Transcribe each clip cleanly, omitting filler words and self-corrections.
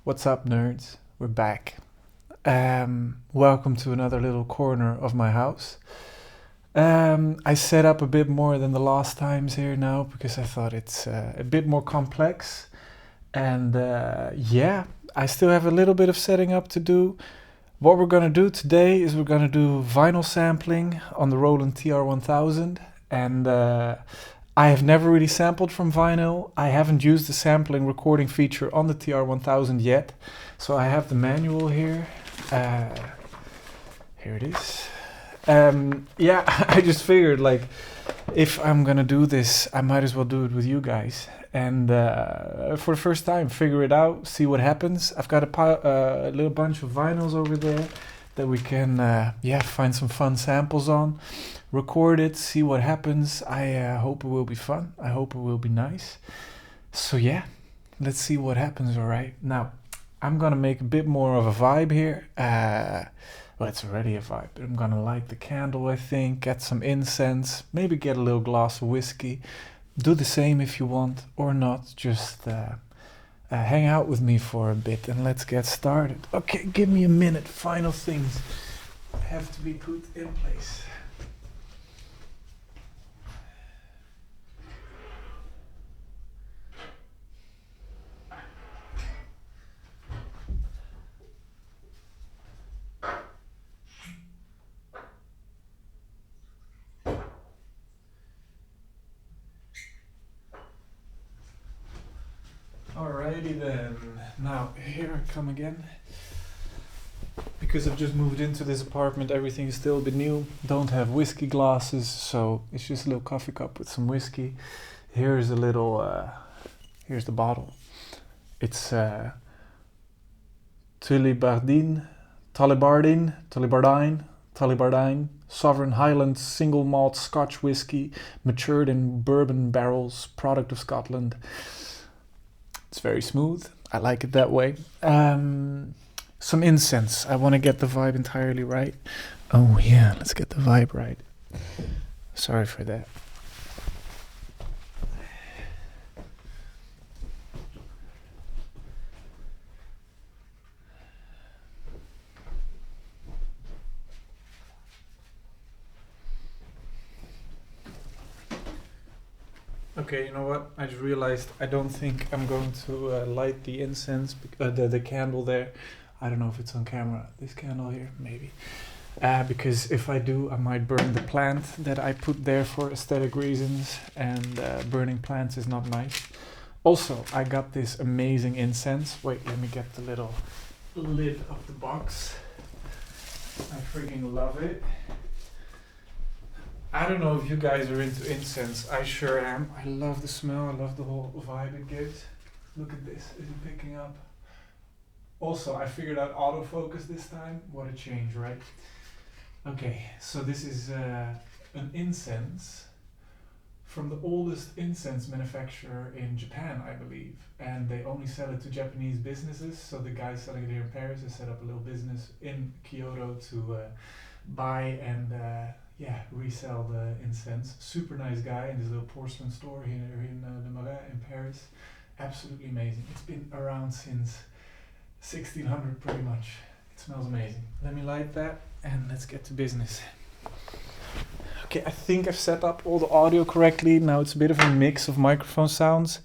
What's up, nerds? We're back. Welcome to another little corner of my house. I set up a bit more than the last times here now because I thought it's a bit more complex. And yeah, I still have a little bit of setting up to do. What we're going to do today is we're going to do vinyl sampling on the Roland TR-1000. And I have never really sampled from vinyl. I haven't used the sampling recording feature on the TR-1000 yet. So I have the manual here. Here it is. Yeah, I just figured like if I'm gonna do this, I might as well do it with you guys. And for the first time, figure it out, see what happens. I've got a little bunch of vinyls over there that we can find some fun samples on, record it, see what happens. I hope it will be fun. I hope it will be nice. So yeah, let's see what happens. All right, now I'm gonna make a bit more of a vibe here. Well, it's already a vibe, but I'm gonna light the candle, I think, get some incense, maybe get a little glass of whiskey. Do the same if you want or not, just hang out with me for a bit and let's get started. Okay, give me a minute, final things have to be put in place. Alrighty then, now here I come again. Because I've just moved into this apartment, everything is still a bit new. Don't have whiskey glasses, so it's just a little coffee cup with some whiskey. Here's a little, here's the bottle. It's Tullibardine, Sovereign Highland single malt Scotch whiskey, matured in bourbon barrels, product of Scotland. It's very smooth. I like it that way. Some incense. I want to get the vibe entirely right. Oh yeah, let's get the vibe right. Sorry for that. Okay, you know what? I just realized I don't think I'm going to light the incense, the candle there. I don't know if it's on camera. This candle here, maybe. Because if I do, I might burn the plant that I put there for aesthetic reasons, and burning plants is not nice. Also, I got this amazing incense. Wait, let me get the little lid of the box. I freaking love it. I don't know if you guys are into incense. I sure am. I love the smell. I love the whole vibe it gives. Look at this. Is it picking up? Also, I figured out autofocus this time. What a change, right? Okay, so this is an incense from the oldest incense manufacturer in Japan, I believe. And they only sell it to Japanese businesses. So the guy selling it here in Paris has set up a little business in Kyoto to buy and resell the incense. Super nice guy in this little porcelain store here in the Marais in Paris. Absolutely amazing. It's been around since 1600 pretty much. It smells amazing. Let me light that and let's get to business. Okay, I think I've set up all the audio correctly. Now it's a bit of a mix of microphone sounds.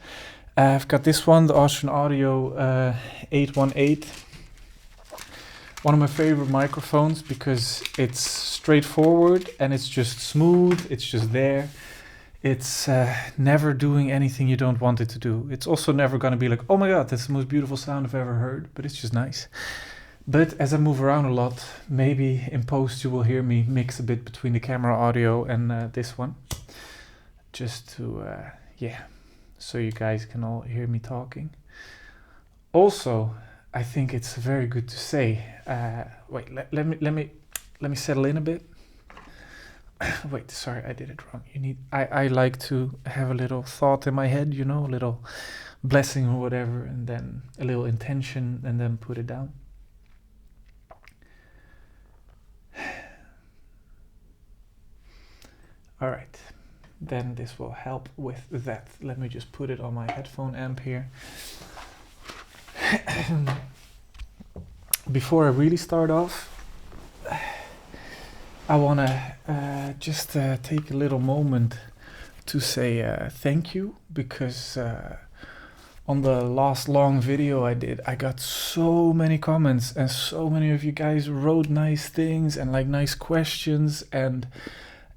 I've got this one, the Austrian Audio 818. One of my favorite microphones because it's straightforward and it's just smooth, it's just there. It's never doing anything you don't want it to do. It's also never going to be like, oh my god, that's the most beautiful sound I've ever heard, but it's just nice. But as I move around a lot, maybe in post you will hear me mix a bit between the camera audio and this one. Just to, so you guys can all hear me talking. Also, I think it's very good to say. Wait, let me settle in a bit. Wait, sorry, I did it wrong. I like to have a little thought in my head, you know, a little blessing or whatever, and then a little intention, and then put it down. All right, then this will help with that. Let me just put it on my headphone amp here. before I really start off, I want to just take a little moment to say thank you, because on the last long video I did, I got so many comments, and so many of you guys wrote nice things and like nice questions, and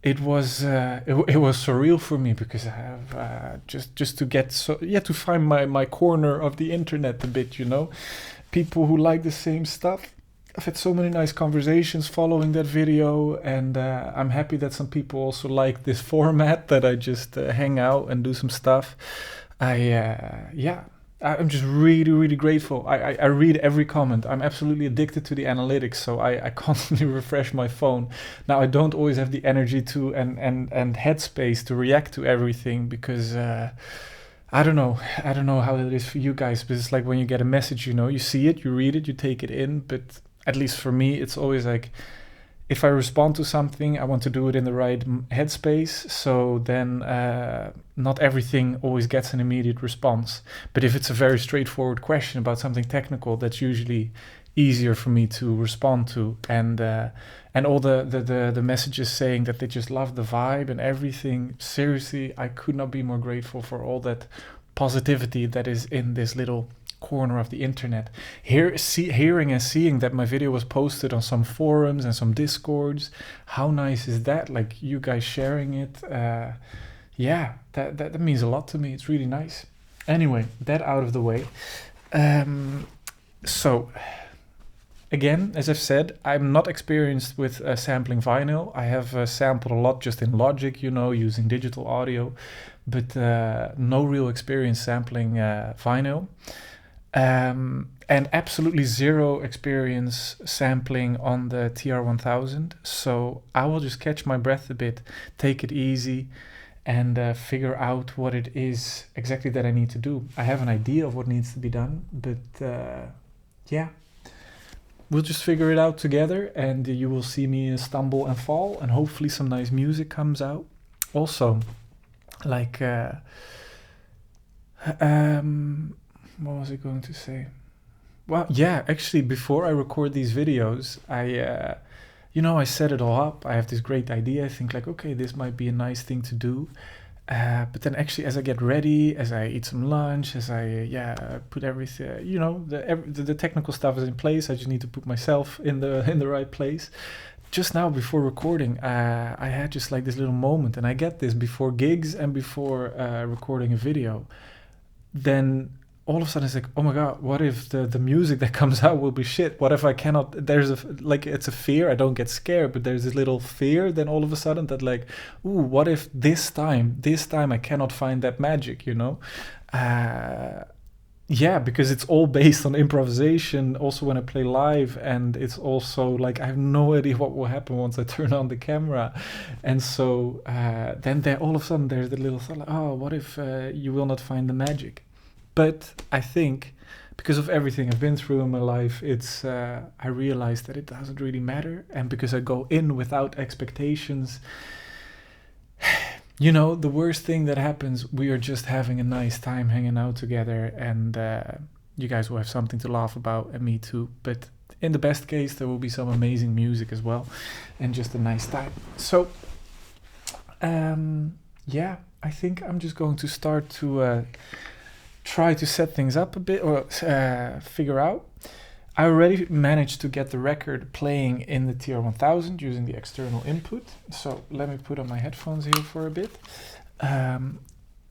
it was surreal for me, because I have just to get to find my corner of the internet a bit, people who like the same stuff. I've had so many nice conversations following that video, and I'm happy that some people also like this format, that I just hang out and do some stuff. I'm just really, really grateful. I read every comment. I'm absolutely addicted to the analytics, so I constantly refresh my phone. Now, I don't always have the energy to and headspace to react to everything, because I don't know how it is for you guys, but it's like when you get a message, you see it, you read it, you take it in, but at least for me, it's always like, if I respond to something, I want to do it in the right headspace, so then not everything always gets an immediate response. But if it's a very straightforward question about something technical, that's usually easier for me to respond to. And all the messages saying that they just love the vibe and everything, seriously, I could not be more grateful for all that positivity that is in this little corner of the internet. Hearing and seeing that my video was posted on some forums and some discords, how nice is that? Like, you guys sharing it, that means a lot to me. It's really nice. Anyway, that out of the way. So again, as I've said, I'm not experienced with sampling vinyl. I have sampled a lot just in Logic, using digital audio, but no real experience sampling vinyl. And absolutely zero experience sampling on the TR-1000. So I will just catch my breath a bit, take it easy, and figure out what it is exactly that I need to do. I have an idea of what needs to be done, but we'll just figure it out together, and you will see me stumble and fall, and hopefully some nice music comes out. Also, like, what was I going to say? Well, yeah, actually, before I record these videos, I set it all up. I have this great idea. I think like, okay, this might be a nice thing to do. But then actually, as I get ready, as I eat some lunch, as I put everything, the technical stuff is in place. I just need to put myself in the right place. Just now, before recording, I had just like this little moment, and I get this before gigs and before recording a video. Then all of a sudden it's like, oh my god, what if the music that comes out will be shit? What if I cannot, it's a fear. I don't get scared, but there's this little fear then all of a sudden that like, ooh, what if this time I cannot find that magic, because it's all based on improvisation also when I play live, and it's also like I have no idea what will happen once I turn on the camera. And so then there all of a sudden there's the little thought like, oh, what if you will not find the magic? But I think because of everything I've been through in my life, it's I realized that it doesn't really matter. And because I go in without expectations, the worst thing that happens, we are just having a nice time hanging out together, and you guys will have something to laugh about, and me too. But in the best case, there will be some amazing music as well, and just a nice time. So, I think I'm just going to start to try to set things up a bit, or figure out. I already managed to get the record playing in the TR-1000 using the external input. So let me put on my headphones here for a bit.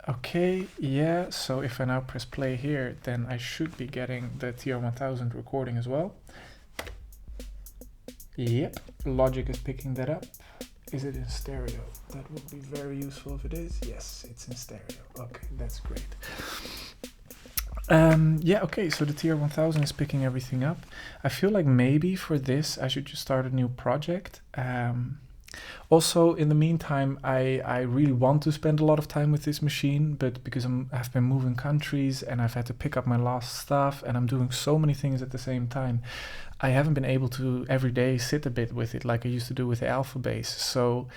Okay, yeah, so if I now press play here, then I should be getting the TR-1000 recording as well. Yep, Logic is picking that up. Is it in stereo? That would be very useful if it is. Yes, it's in stereo. Okay, that's great. Okay, so the TR-1000 is picking everything up. I feel like maybe for this I should just start a new project. Also, in the meantime, I really want to spend a lot of time with this machine, but because I've been moving countries and I've had to pick up my last stuff and I'm doing so many things at the same time, I haven't been able to every day sit a bit with it like I used to do with the Alpha Bass. So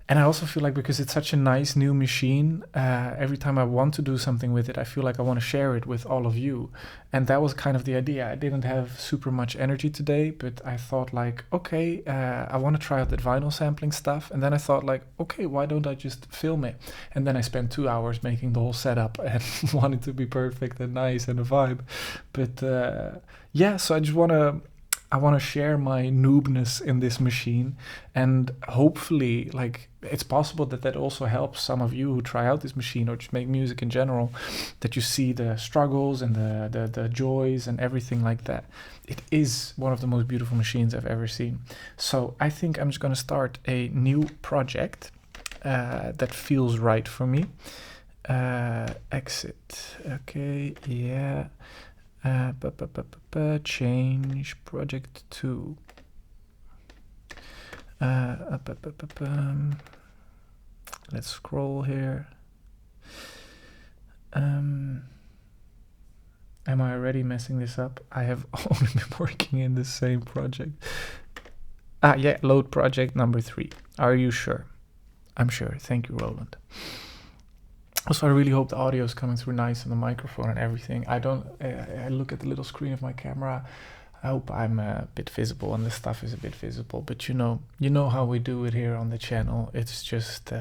And I also feel like because it's such a nice new machine, every time I want to do something with it, I feel like I want to share it with all of you. And that was kind of the idea. I didn't have super much energy today, but I thought like, okay, I want to try out that vinyl sampling stuff. And then I thought like, okay, why don't I just film it? And then I spent 2 hours making the whole setup and wanted to be perfect and nice and a vibe. But yeah, so I want to share my noobness in this machine, and hopefully, like, it's possible that that also helps some of you who try out this machine or just make music in general, that you see the struggles and the joys and everything like that. It is one of the most beautiful machines I've ever seen. So I think I'm just going to start a new project that feels right for me. Exit. Okay, yeah. Change project 2. Let's scroll here. Am I already messing this up? I have only been working in the same project. Yeah, load project number 3. Are you sure? I'm sure. Thank you, Roland. Also, I really hope the audio is coming through nice on the microphone and everything. I look at the little screen of my camera. I hope I'm a bit visible and the stuff is a bit visible. But you know how we do it here on the channel. It's just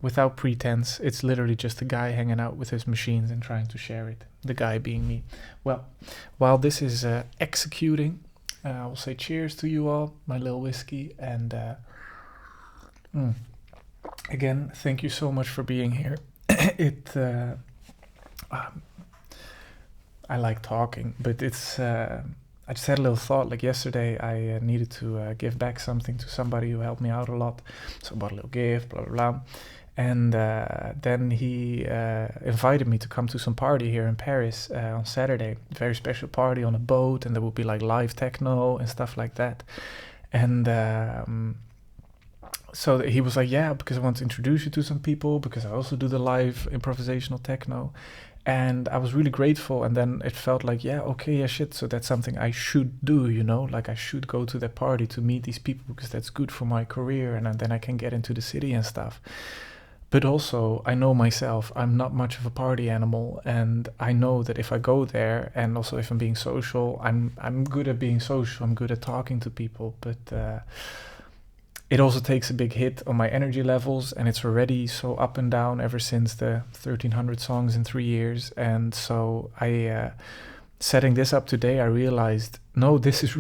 without pretense. It's literally just a guy hanging out with his machines and trying to share it. The guy being me. Well, while this is executing, I will say cheers to you all, my little whiskey, and again, thank you so much for being here. I like talking, but it's. I just had a little thought. Like yesterday, I needed to give back something to somebody who helped me out a lot. So I bought a little gift, blah blah blah. And then he invited me to come to some party here in Paris on Saturday. Very special party on a boat, and there would be like live techno and stuff like that. And so he was like, yeah, because I want to introduce you to some people, because I also do the live improvisational techno. And I was really grateful. And then it felt like, yeah, okay, yeah, shit. So that's something I should do, like I should go to that party to meet these people, because that's good for my career. And then I can get into the city and stuff. But also, I know myself, I'm not much of a party animal. And I know that if I go there, and also if I'm being social, I'm good at being social. I'm good at talking to people. But it also takes a big hit on my energy levels, and it's already so up and down ever since the 1300 songs in 3 years. And so setting this up today, I realized, no, this is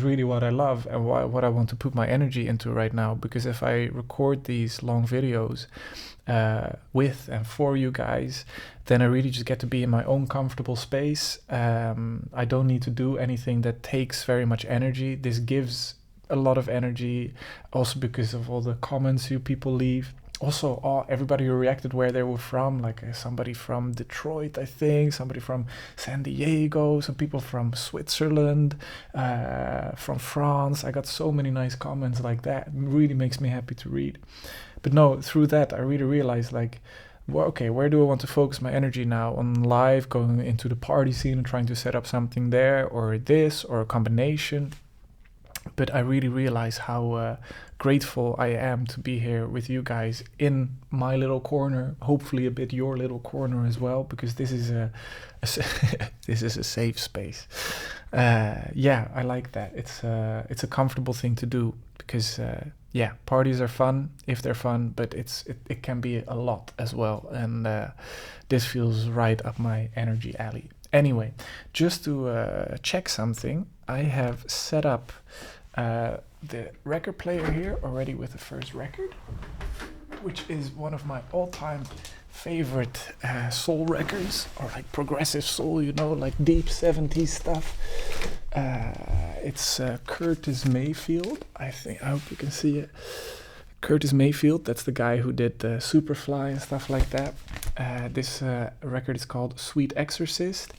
really what I love and what I want to put my energy into right now. Because if I record these long videos with and for you guys, then I really just get to be in my own comfortable space. I don't need to do anything that takes very much energy. This gives a lot of energy, also because of all the comments you people leave. Also, everybody who reacted where they were from, like somebody from Detroit, I think, somebody from San Diego, some people from Switzerland, from France. I got so many nice comments like that. It really makes me happy to read. But no, through that, I really realized, like, well, okay, where do I want to focus my energy now? On live, going into the party scene and trying to set up something there, or this, or a combination. But I really realize how grateful I am to be here with you guys in my little corner, hopefully a bit your little corner as well, because this is this is a safe space. Yeah, I like that. It's a comfortable thing to do, because yeah, parties are fun if they're fun, but it can be a lot as well, and this feels right up my energy alley. Anyway, just to check something, I have set up the record player here already with the first record, which is one of my all-time favorite soul records, or like progressive soul, like deep 70s stuff. It's Curtis Mayfield, I hope you can see it. Curtis Mayfield, that's the guy who did Superfly and stuff like that. This record is called Sweet Exorcist.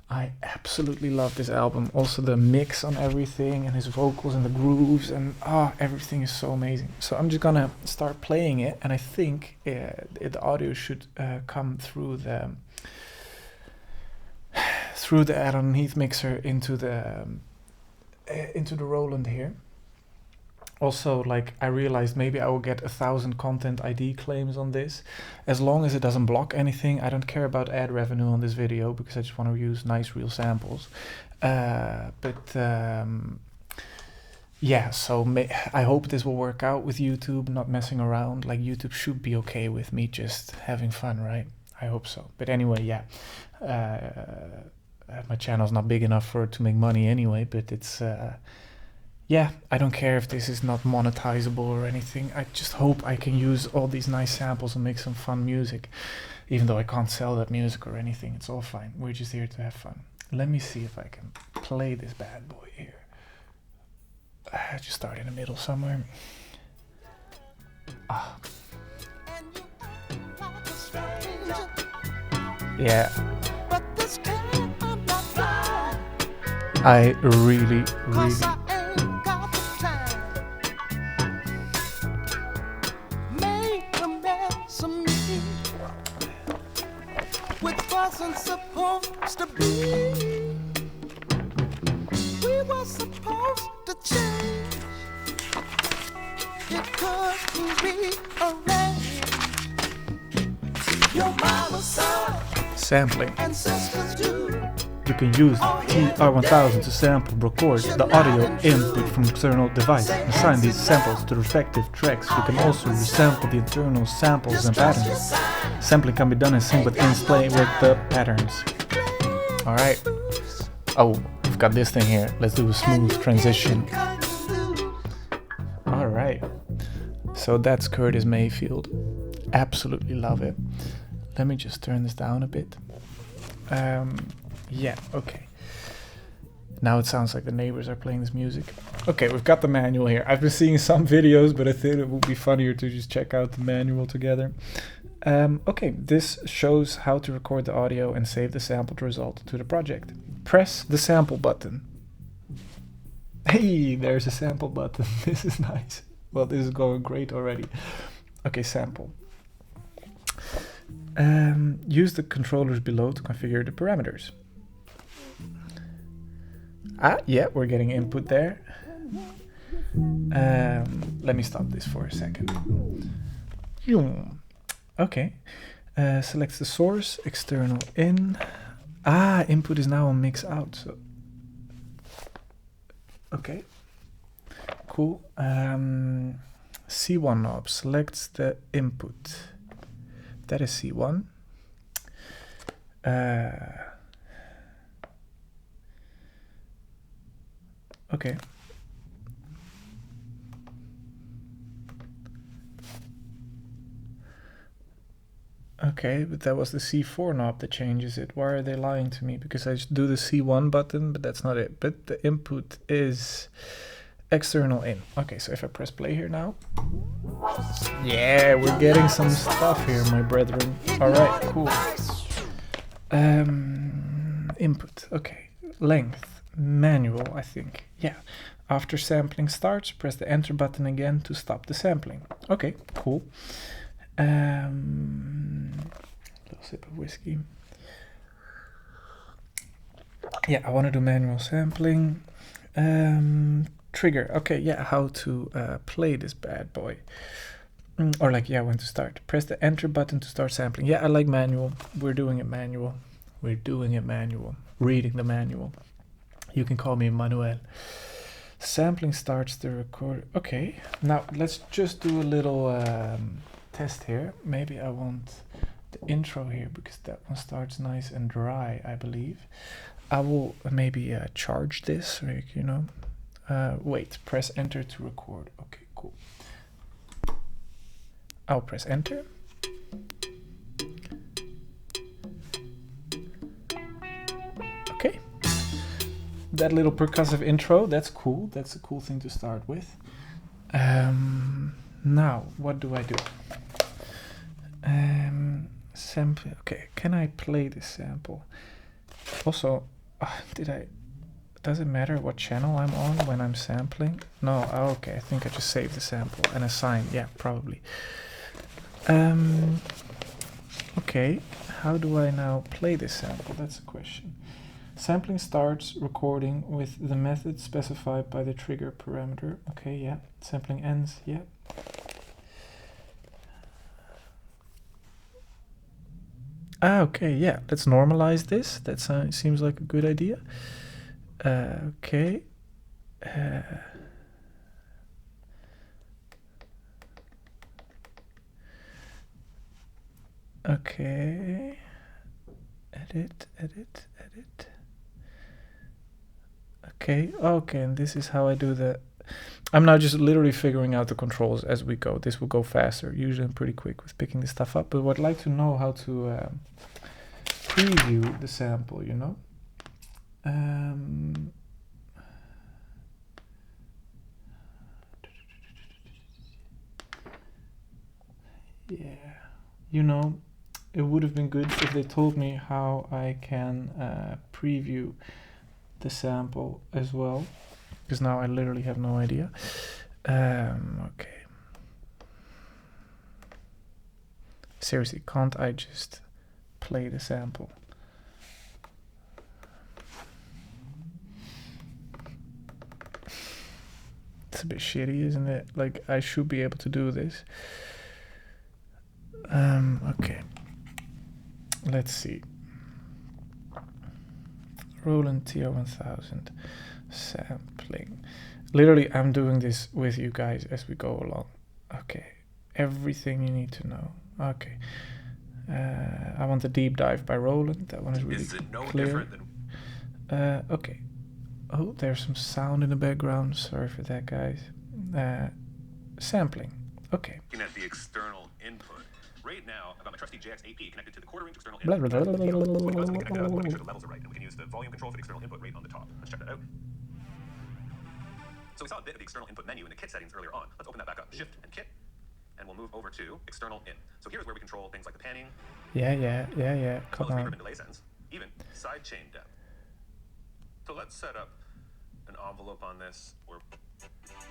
I absolutely love this album. Also the mix on everything, and his vocals and the grooves, and everything is so amazing. So I'm just gonna start playing it, and I think the audio should come through the add-on heath mixer into the Roland here. Also, like, I realized maybe I will get 1,000 content ID claims on this. As long as it doesn't block anything, I don't care about ad revenue on this video because I just want to use nice real samples. Yeah, so I hope this will work out with YouTube, not messing around. Like, YouTube should be okay with me just having fun, right? I hope so. But anyway, yeah. My channel's not big enough for it to make money anyway, but it's... yeah, I don't care if this is not monetizable or anything. I just hope I can use all these nice samples and make some fun music. Even though I can't sell that music or anything, it's all fine. We're just here to have fun. Let me see if I can play this bad boy here. Just start in the middle somewhere. Ah. Yeah. I really wasn't supposed to be. We were supposed to change. It couldn't be arranged. Your mama saw sampling. and sisters do. You can use TR-1000 to sample, record the audio input from external device and assign these samples to respective tracks. You can also resample the internal samples and patterns. Sampling can be done in sync with in-play with the patterns. Alright. Oh, we've got this thing here. Let's do a smooth transition. Alright. So that's Curtis Mayfield. Absolutely love it. Let me just turn this down a bit. Yeah, okay. Now it sounds like the neighbors are playing this music. Okay, we've got the manual here. I've been seeing some videos, but I think it would be funnier to just check out the manual together. Okay, this shows how to record the audio and save the sampled result to the project. Press the sample button. Hey, there's a sample button. This is nice. Well, this is going great already. Okay, sample. Use the controllers below to configure the parameters. Ah, yeah, we're getting input there. Let me stop this for a second. Okay. Select the source, external in. Ah, input is now on mix out. So, okay. Cool. C1 knob selects the input. That is C1. Okay. Okay, but that was the C4 knob that changes it. Why are they lying to me? Because I just do the C1 button, but that's not it. But the input is external in. Okay, so if I press play here now. Yeah, we're getting some stuff here, my brethren. Alright, cool. Input, okay. Length, manual, I think. Yeah. After sampling starts, press the enter button again to stop the sampling. Okay, cool. Little sip of whiskey. Yeah, I want to do manual sampling. Trigger. Okay, yeah, how to play this bad boy. Or like, yeah, when to start. Press the enter button to start sampling. Yeah, I like manual. We're doing it manual. We're doing it manual. Reading the manual. You can call me Manuel. Sampling starts the record. Okay, now let's just do a little test here. Maybe I want the intro here because that one starts nice and dry, I believe. I will maybe charge this, like, you know. Wait, press enter to record. Okay, cool. I'll press enter. Okay. That little percussive intro, that's cool. That's a cool thing to start with. Now, what do I do? Sample. Okay, can I play this sample? Also, does it matter what channel I'm on when I'm sampling? No, okay, I think I just saved the sample and assign. Yeah, probably. Okay, how do I now play this sample? That's a question. Sampling starts recording with the method specified by the trigger parameter. Okay, yeah. Sampling ends, yeah. Okay, yeah. Let's normalize this. That seems like a good idea. Okay. Okay. Edit. Okay, and this is how I do the... I'm now just literally figuring out the controls as we go. This will go faster. Usually I'm pretty quick with picking this stuff up, but I'd like to know how to preview the sample, you know? Yeah, you know, it would have been good if they told me how I can preview the sample as well, because now I literally have no idea. Okay. Seriously, can't I just play the sample? It's a bit shitty, isn't it? Like, I should be able to do this. Okay. Let's see. Roland TR-1000 sampling. Literally, I'm doing this with you guys as we go along. Okay. Everything you need to know. Okay. I want the deep dive by Roland. That one is really clear. Okay. Oh, there's some sound in the background. Sorry for that, guys. Sampling. Okay. Looking at the external input. Right now, I've got my trusty JX AP connected to the quarter-inch external Blah, input. blah, blah, blah, blah, blah, When you blah, want to connect it up, we want to make sure blah. the levels are right, and we can use the volume control for the external input right on the top. Let's check that out. So we saw a bit of the external input menu in the kit settings earlier on. Let's open that back up. Shift and kit, and we'll move over to external in. So here's where we control things like the panning, Yeah. Come as well as reverb on. and delay sends, even side chain depth. So let's set up an envelope on this. We're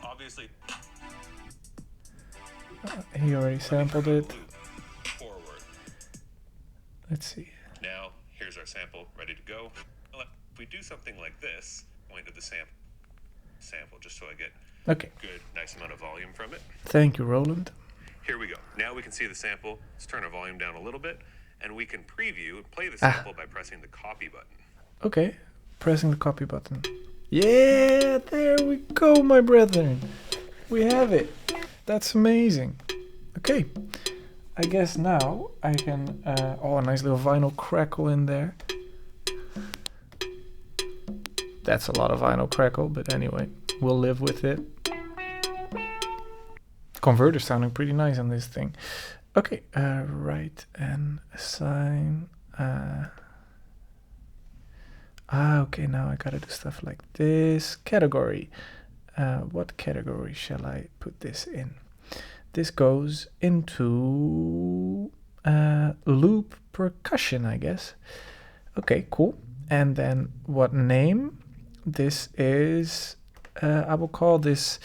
obviously He already sampled it. forward. Let's see. Now, here's our sample ready to go. Well, if we do something like this, point to the sample just so I get Okay. good, nice amount of volume from it. Thank you, Roland. Here we go. Now we can see the sample. Let's turn our volume down a little bit, and we can preview and play the sample by pressing the copy button. Okay. Pressing the copy button. Yeah, there we go, my brethren. We have it. That's amazing. Okay. I guess now I can... oh, a nice little vinyl crackle in there. That's a lot of vinyl crackle, but anyway, we'll live with it. Converter sounding pretty nice on this thing. Okay, write and assign. Okay, now I gotta do stuff like this. Category. What category shall I put this in? This goes into loop percussion, I guess. Okay, cool. And then what name? This is... I will call this...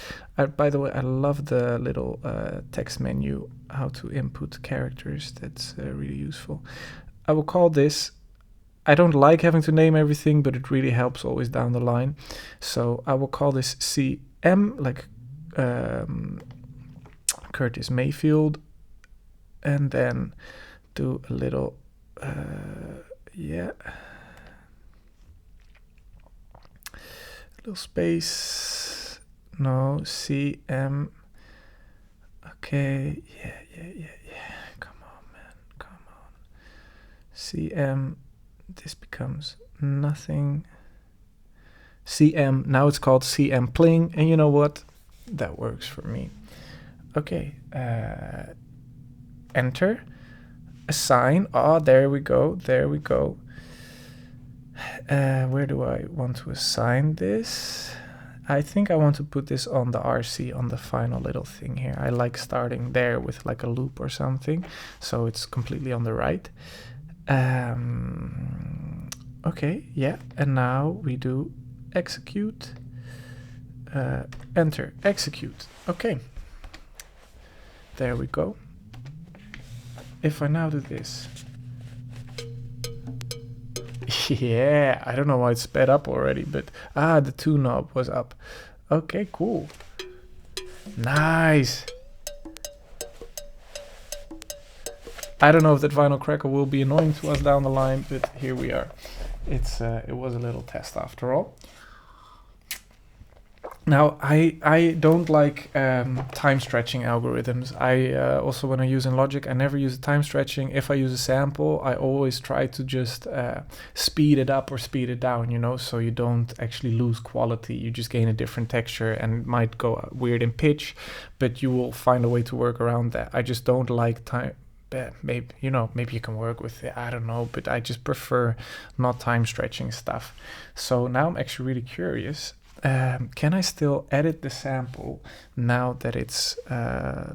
by the way, I love the little text menu, how to input characters. That's really useful. I will call this... I don't like having to name everything, but it really helps always down the line. So I will call this CM, like Curtis Mayfield. And then do a little... yeah... little space. No, CM. Okay, yeah. Come on, man, come on. CM. This becomes nothing. CM. Now it's called CM Pling, and you know what? That works for me. Okay. Enter. Assign. Oh, there we go. Where do I want to assign this? I think I want to put this on the RC, on the final little thing here. I like starting there with like a loop or something, so it's completely on the right. Okay, yeah, and now we do execute. Enter, execute. Okay, there we go. If I now do this, Yeah, I don't know why it's sped up already, but the 2 knob was up. Okay, cool. Nice. I don't know if that vinyl cracker will be annoying to us down the line, but here we are. It was a little test after all. Now, I don't like time stretching algorithms. I also, when I use in Logic, I never use time stretching. If I use a sample, I always try to just speed it up or speed it down, you know, so you don't actually lose quality. You just gain a different texture, and it might go weird in pitch, but you will find a way to work around that. I just don't like time. Maybe, you know, maybe you can work with it, I don't know, but I just prefer not time stretching stuff. So now I'm actually really curious. Can I still edit the sample now that it's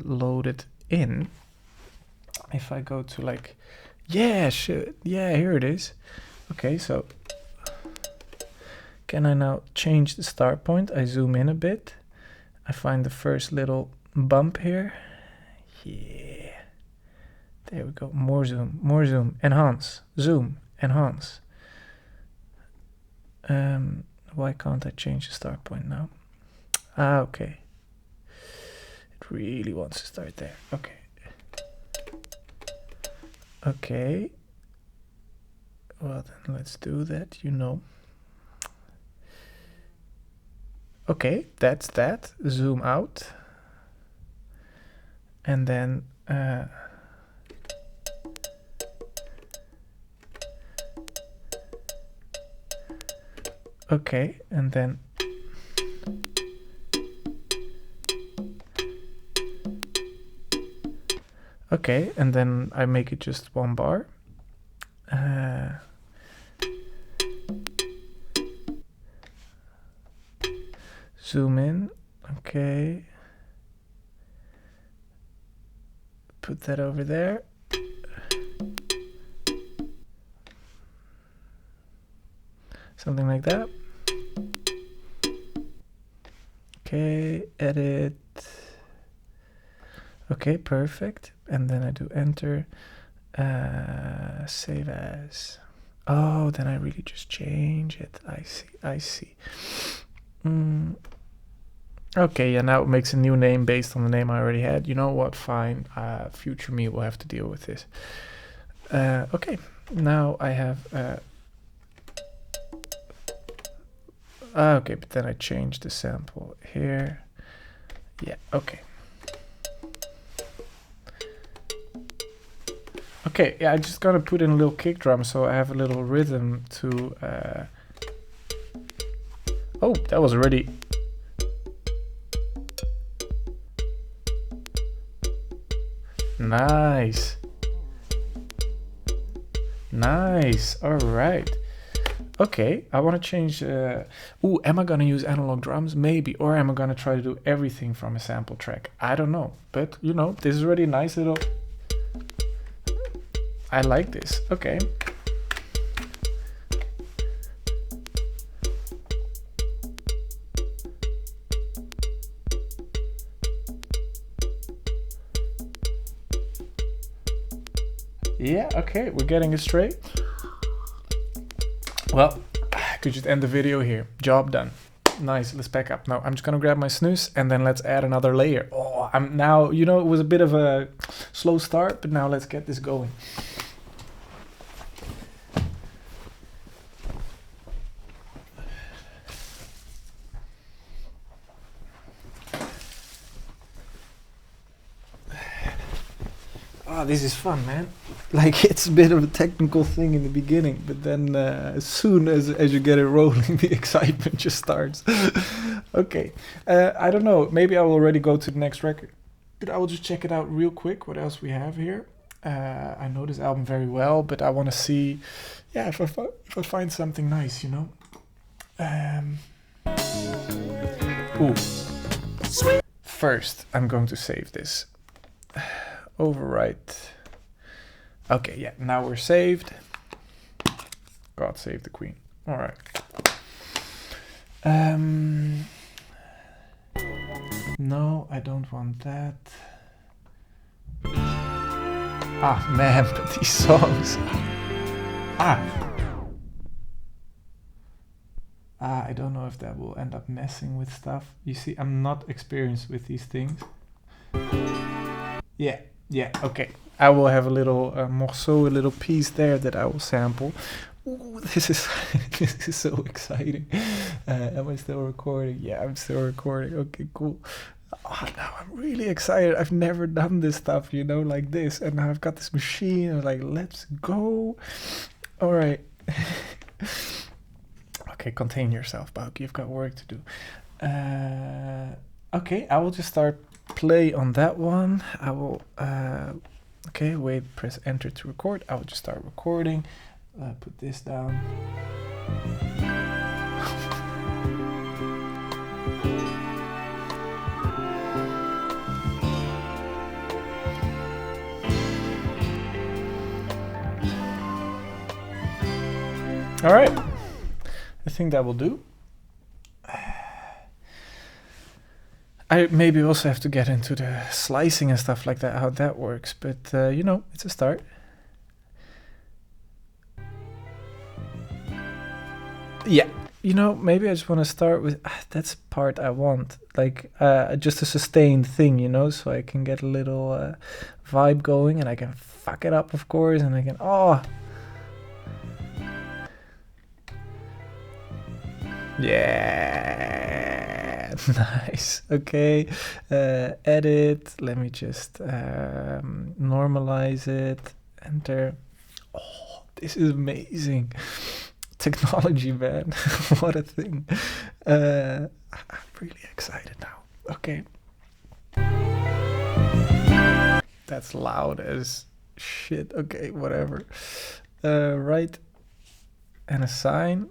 loaded in? If I go to like, yeah, here it is. Okay, so can I now change the start point? I zoom in a bit. I find the first little bump here. Yeah. There we go. More zoom, enhance, zoom, enhance. Why can't I change the start point now? Okay. It really wants to start there. Okay. Okay. Well, then let's do that, you know. Okay, that's that. Zoom out. And then okay, and then okay, and then I make it just 1 bar. Zoom in. Okay. Put that over there. Something like that. Okay, edit. Okay, perfect. And then I do enter. Save as. Oh, then I really just change it. I see. Okay, yeah, now it makes a new name based on the name I already had. You know what? Fine. Future me will have to deal with this. Okay, now I have. Okay, but then I changed the sample here. Yeah, okay. Okay, yeah, I just gotta put in a little kick drum so I have a little rhythm to. Oh, that was already. Nice. Nice. All right. Okay, I want to change. Ooh, am I gonna use analog drums? Maybe, or am I gonna try to do everything from a sample track? I don't know, but you know, this is already a nice little. I like this. Okay. Yeah. Okay, we're getting it straight. Well, I could just end the video here. Job done. Nice, let's back up. Now I'm just gonna grab my snooze and then let's add another layer. Oh, I'm now, you know, it was a bit of a slow start, but now let's get this going. Oh, this is fun, man. Like, it's a bit of a technical thing in the beginning, but then as soon as you get it rolling, the excitement just starts. Okay, I don't know, maybe I will already go to the next record, but I will just check it out real quick, what else we have here. I know this album very well, but I want to see, yeah, if I find something nice, you know. Ooh. First, I'm going to save this. Overwrite. Okay, yeah, now we're saved. God save the Queen. All right. No, I don't want that. Ah, man, but these songs. I don't know if that will end up messing with stuff. You see, I'm not experienced with these things. Yeah, okay. I will have a little morceau, a little piece there that I will sample. Ooh, this is this is so exciting. Am I still recording? Yeah, I'm still recording. Okay, cool. Oh, now I'm really excited. I've never done this stuff, you know, like this. And now I've got this machine. I'm like, let's go. All right. Okay, contain yourself, Bouk. You've got work to do. Okay, I will just start play on that one. I will, okay, wait, press enter to record. I will just start recording. Put this down. All right, I think that will do. I maybe also have to get into the slicing and stuff like that, how that works, but you know, it's a start. Yeah, you know, maybe I just want to start with, that's part I want, like just a sustained thing, you know, so I can get a little vibe going and I can fuck it up, of course, and I can, yeah, nice. Okay, edit. Let me just normalize it. Enter. Oh, this is amazing. Technology, man. What a thing. I'm really excited now. Okay. That's loud as shit. Okay, whatever. Right. And assign.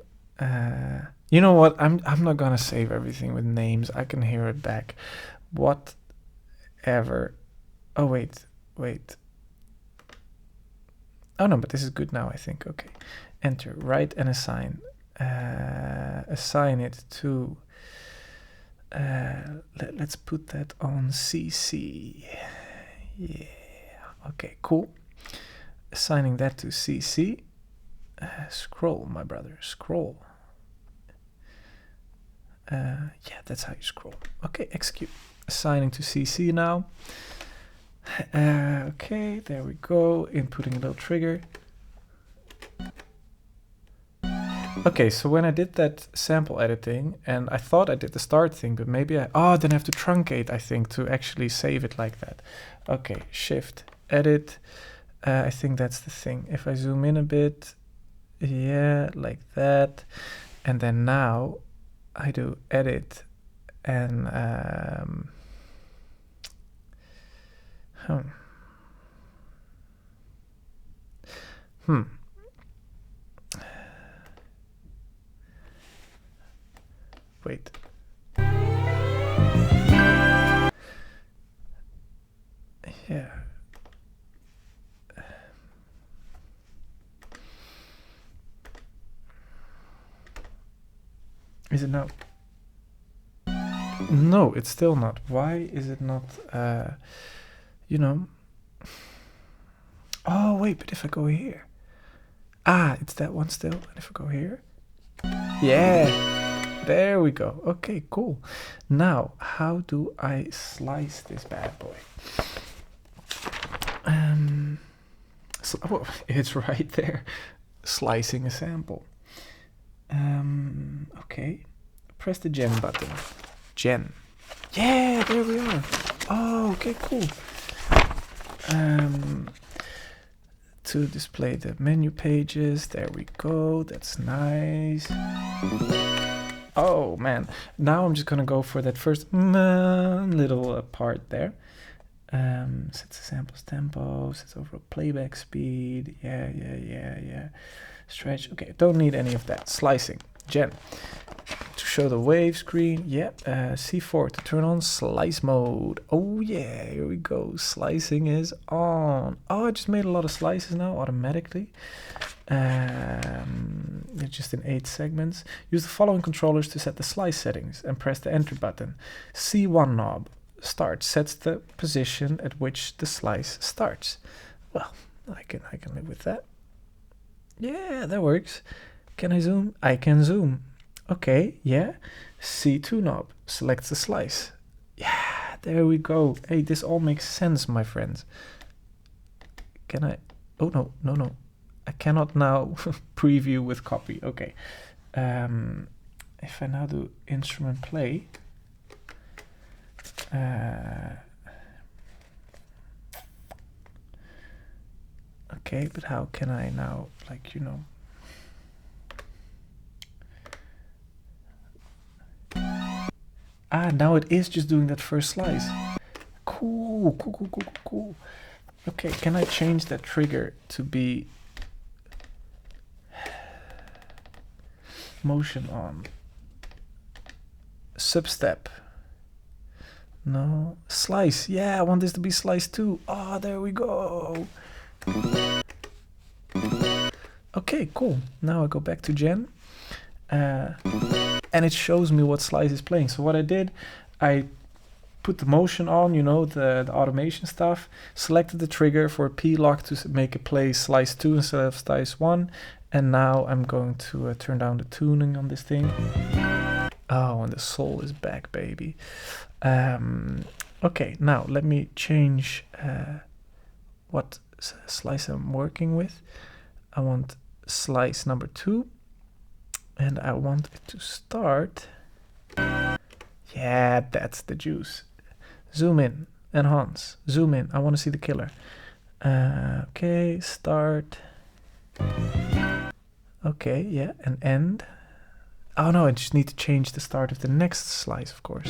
You know what? I'm not gonna save everything with names. I can hear it back. Whatever. Oh wait. Oh no, but this is good now, I think. Okay. Enter. Write and assign. Assign it to. Let's put that on CC. Yeah. Okay. Cool. Assigning that to CC. Scroll, my brother. Scroll. Yeah, that's how you scroll. Okay, execute. Assigning to CC now. Okay, there we go. Inputting a little trigger. Okay, so when I did that sample editing, and I thought I did the start thing, but maybe then I have to truncate, I think, to actually save it like that. Okay, shift, edit. I think that's the thing. If I zoom in a bit, yeah, like that. And then now I do edit and wait. Yeah. Is it now? No, it's still not. Why is it not, you know? Oh, wait, but if I go here. It's that one still. And if I go here. Yeah, there we go. Okay, cool. Now, how do I slice this bad boy? So, it's right there. Slicing a sample. Okay. Press the gen button. Gen. Yeah, there we are. Oh, okay, cool. To display the menu pages. There we go. That's nice. Oh, man. Now I'm just going to go for that first little part there. Sets the samples tempo. Sets overall playback speed. Yeah. Stretch. Okay, don't need any of that. Slicing. Gen. To show the wave screen. Yep. C4 to turn on slice mode. Oh yeah, here we go. Slicing is on. Oh, I just made a lot of slices now automatically. They're just in 8 segments. Use the following controllers to set the slice settings and press the enter button. C1 knob. Start sets the position at which the slice starts. Well, I can live with that. Yeah, that works. Can I zoom? I can zoom. Okay, yeah. C2 knob, select the slice. Yeah, there we go. Hey, this all makes sense, my friends. Can I? Oh, no. I cannot now preview with copy. Okay. If I now do instrument play, okay, but how can I now, like, you know? Ah, now it is just doing that first slice. Cool. Okay, can I change that trigger to be motion on? Substep. No. Slice. Yeah, I want this to be slice too. Oh, there we go. Okay, cool. Now I go back to Gen. And it shows me what slice is playing. So what I did, I put the motion on, you know, the automation stuff, selected the trigger for P-lock to make it play slice 2 instead of slice 1. And now I'm going to turn down the tuning on this thing. Oh, and the soul is back, baby. Okay, now let me change what slice I'm working with. I want slice number 2. And I want it to start. Yeah, that's the juice. Zoom in, enhance, zoom in. I want to see the killer. Okay, start. Okay, yeah, and end. Oh no, I just need to change the start of the next slice, of course.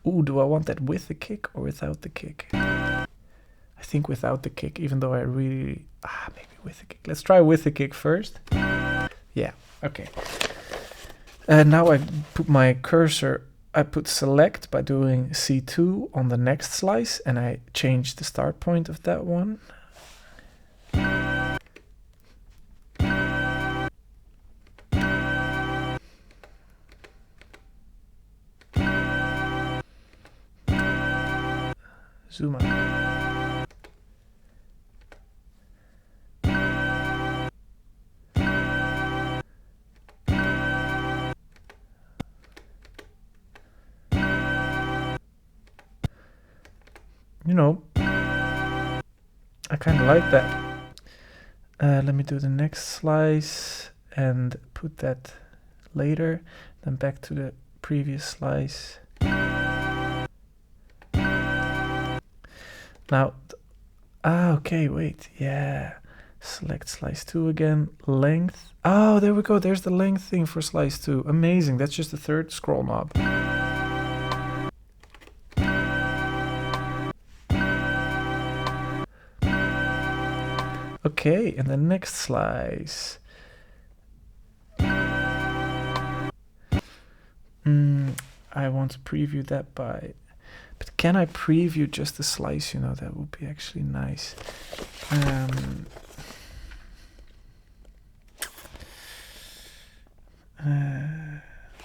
Ooh, do I want that with the kick or without the kick? I think without the kick, even though I really... maybe with the kick. Let's try with the kick first. Yeah, okay. And now I put my cursor, I put select by doing C2 on the next slice, and I change the start point of that one. Zoom out. You know, I kind of like that. Let me do the next slice and put that later. Then back to the previous slice. Now, okay, wait, yeah. Select slice 2 again, length. Oh, there we go, there's the length thing for slice 2. Amazing, that's just the third scroll knob. Okay, and the next slice. I want to preview that by... But can I preview just the slice? You know, that would be actually nice.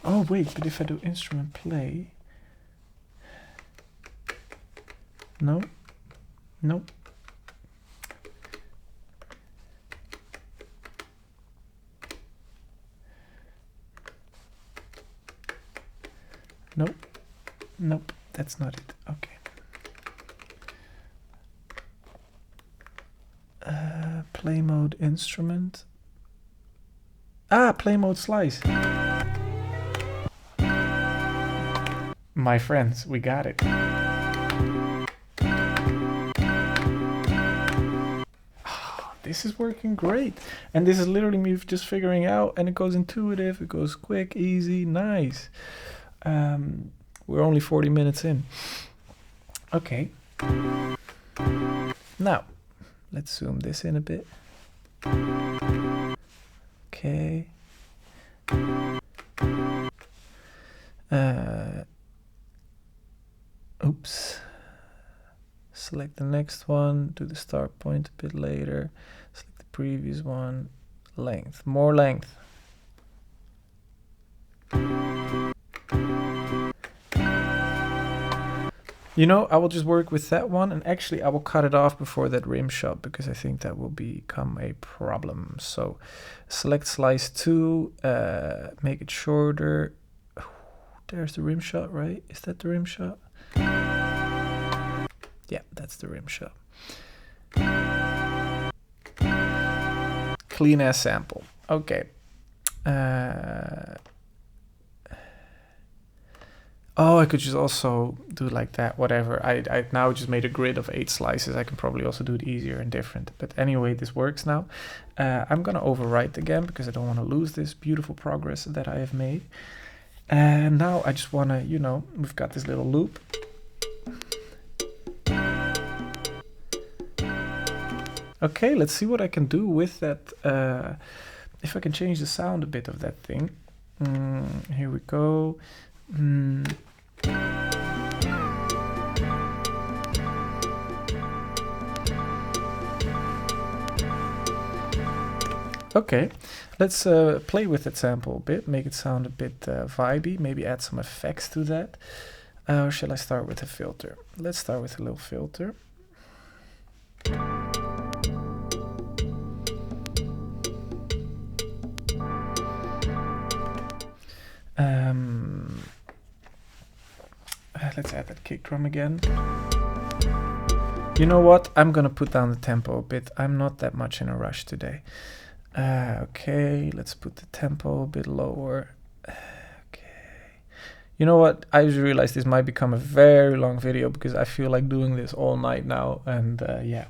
Oh, wait, but if I do instrument play... No. Nope. Nope. Nope. That's not it. Okay. Play mode instrument. Play mode slice. My friends, we got it. This is working great. And this is literally me just figuring out, and it goes intuitive, it goes quick, easy, nice. We're only 40 minutes in. Okay. Now, let's zoom this in a bit. Okay. Oops. Select the next one, do the start point a bit later. Select the previous one. Length, more length. You know, I will just work with that one, and actually I will cut it off before that rim shot because I think that will become a problem. So select slice 2, make it shorter. There's the rim shot, right? Is that the rim shot? Yeah, that's the rim shot. Clean as sample. Okay. Oh, I could just also do like that, whatever. I now just made a grid of 8 slices. I can probably also do it easier and different. But anyway, this works now. I'm going to overwrite again because I don't want to lose this beautiful progress that I have made. And now I just want to, you know, we've got this little loop. Okay, let's see what I can do with that. If I can change the sound a bit of that thing. Here we go. Okay, let's play with that sample a bit, make it sound a bit vibey, maybe add some effects to that. Or shall I start with a filter? Let's start with a little filter. Let's add that kick drum again. You know what? I'm gonna put down the tempo a bit. I'm not that much in a rush today. Okay, let's put the tempo a bit lower. Okay. You know what? I just realized this might become a very long video because I feel like doing this all night now, and yeah.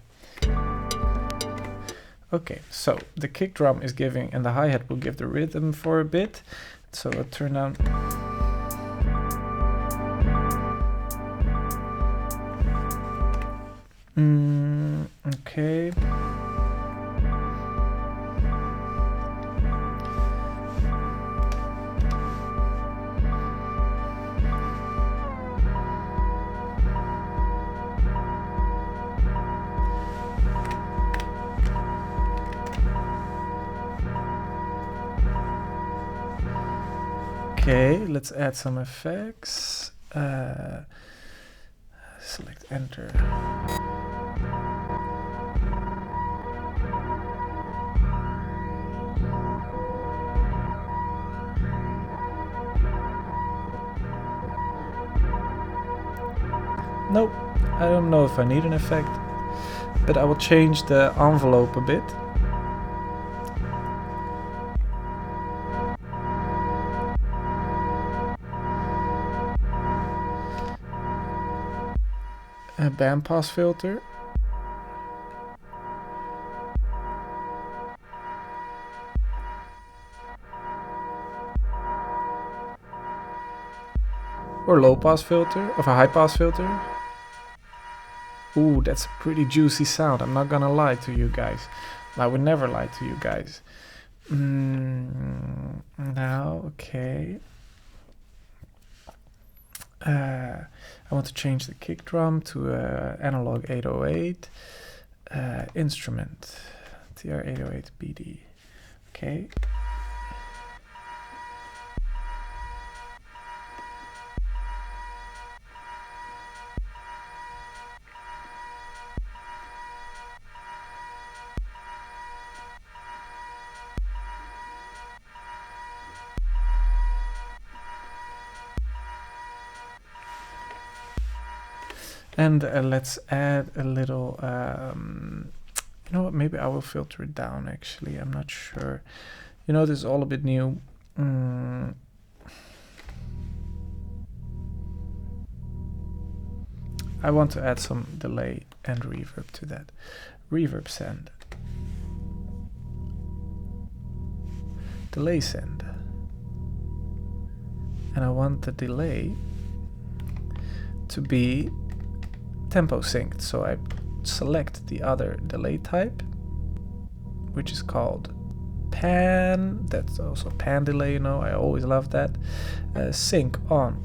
Okay, so the kick drum is giving, and the hi-hat will give the rhythm for a bit. So I'll turn down. Okay. Okay, let's add some effects. Select enter. Nope, I don't know if I need an effect, but I will change the envelope a bit. A bandpass filter. Or low pass filter, of a high pass filter. Ooh, that's a pretty juicy sound, I'm not gonna lie to you guys. I would never lie to you guys. Now, okay. I want to change the kick drum to analog 808. Instrument, TR-808 BD. Okay. And let's add a little, you know what, maybe I will filter it down actually, I'm not sure. You know, this is all a bit new. I want to add some delay and reverb to that. Reverb send. Delay send. And I want the delay to be tempo synced. So I select the other delay type, which is called pan. That's also pan delay, you know, I always love that. Sync on.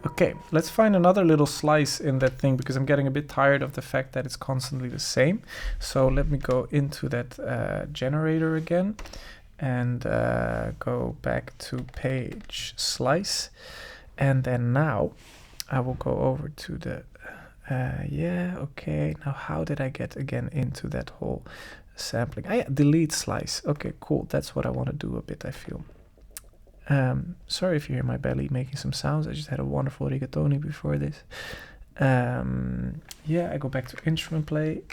Okay, let's find another little slice in that thing because I'm getting a bit tired of the fact that it's constantly the same. So let me go into that generator again and go back to page slice. And then now I will go over to the, yeah, okay. Now how did I get again into that whole sampling? Yeah, delete slice. Okay, cool. That's what I want to do a bit, I feel. Sorry if you hear my belly making some sounds. I just had a wonderful rigatoni before this. Yeah, I go back to instrument play.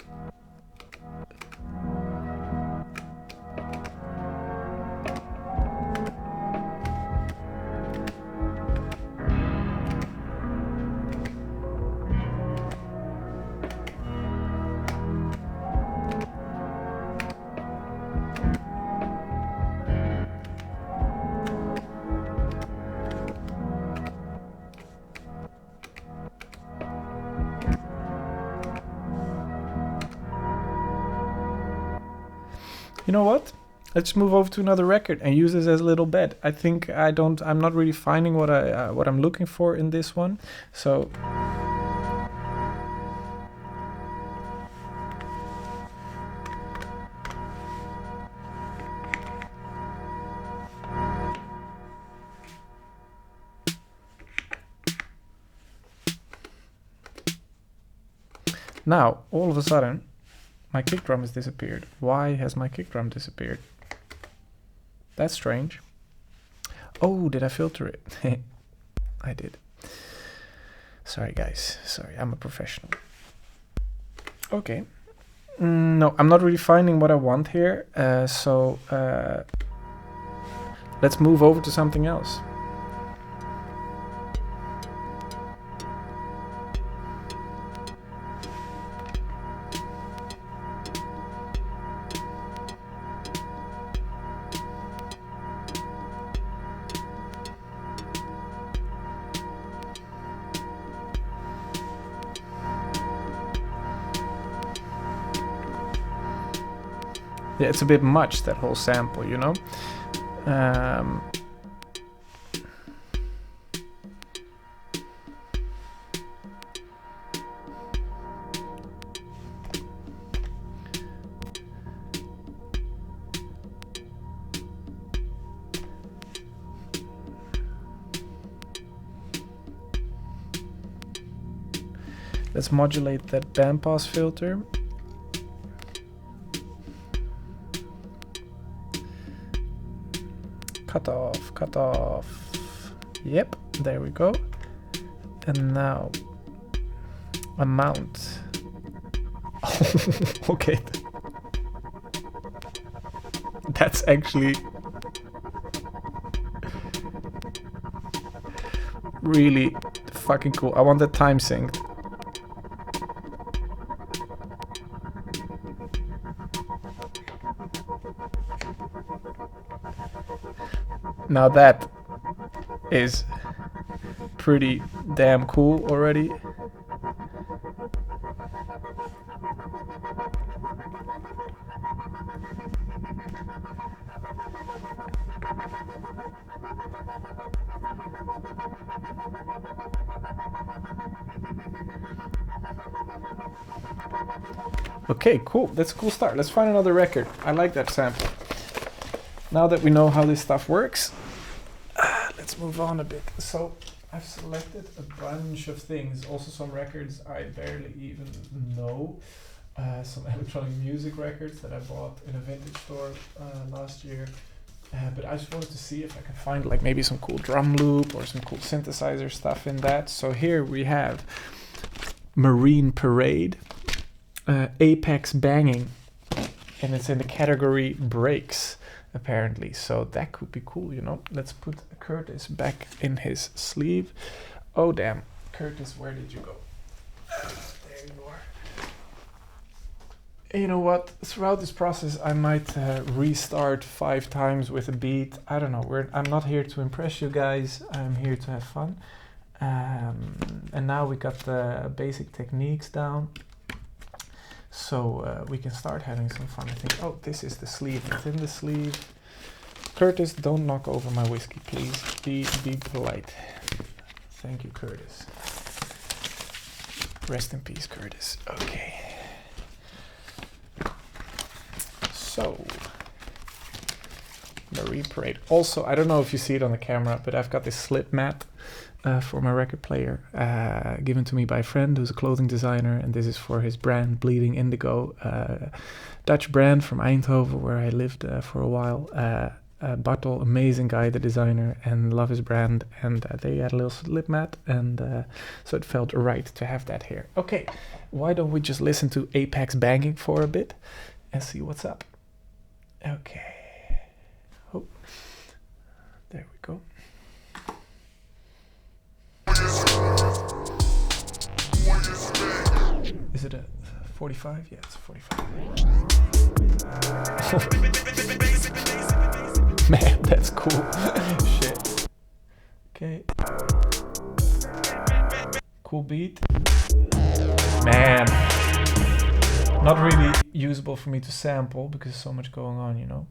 You know what? Let's move over to another record and use this as a little bed. I think I'm not really finding what I'm looking for in this one. So now, all of a sudden, my kick drum has disappeared. Why has my kick drum disappeared? That's strange. Oh, did I filter it? I did. Sorry, guys. Sorry, I'm a professional. Okay. No, I'm not really finding what I want here. So let's move over to something else. Yeah, it's a bit much, that whole sample, you know? Let's modulate that bandpass filter. Cut off, cut off. Yep, there we go. And now amount. Okay. That's actually really fucking cool. I want that time synced. Now that is pretty damn cool already. Okay, cool. That's a cool start. Let's find another record. I like that sample. Now that we know how this stuff works, let's move on a bit. So I've selected a bunch of things, also some records I barely even know, some electronic music records that I bought in a vintage store last year, but I just wanted to see if I can find like maybe some cool drum loop or some cool synthesizer stuff in that. So here we have Marine Parade, Apex Banging, and it's in the category breaks apparently, so that could be cool, you know. Let's put Curtis back in his sleeve. Oh damn, Curtis, where did you go? There you are. You know what, throughout this process I might restart 5 times with a beat. I don't know, I'm not here to impress you guys, I'm here to have fun. And now we got the basic techniques down, so we can start having some fun. I think, oh, this is the sleeve within the sleeve. Curtis, don't knock over my whiskey, please. Be polite. Thank you, Curtis. Rest in peace, Curtis. Okay. So, Marie Parade. Also, I don't know if you see it on the camera, but I've got this slip mat for my record player, given to me by a friend who's a clothing designer, and this is for his brand, Bleeding Indigo, Dutch brand from Eindhoven, where I lived for a while. Bartel, amazing guy, the designer, and love his brand, and they had a little slip mat, and so it felt right to have that here. Okay, why don't we just listen to Apex banging for a bit and see what's up. Okay. Oh, there we go. Is it a 45? Yeah, it's a 45. Man, that's cool. Shit. Okay. Cool beat. Man. Not really usable for me to sample because there's so much going on, you know.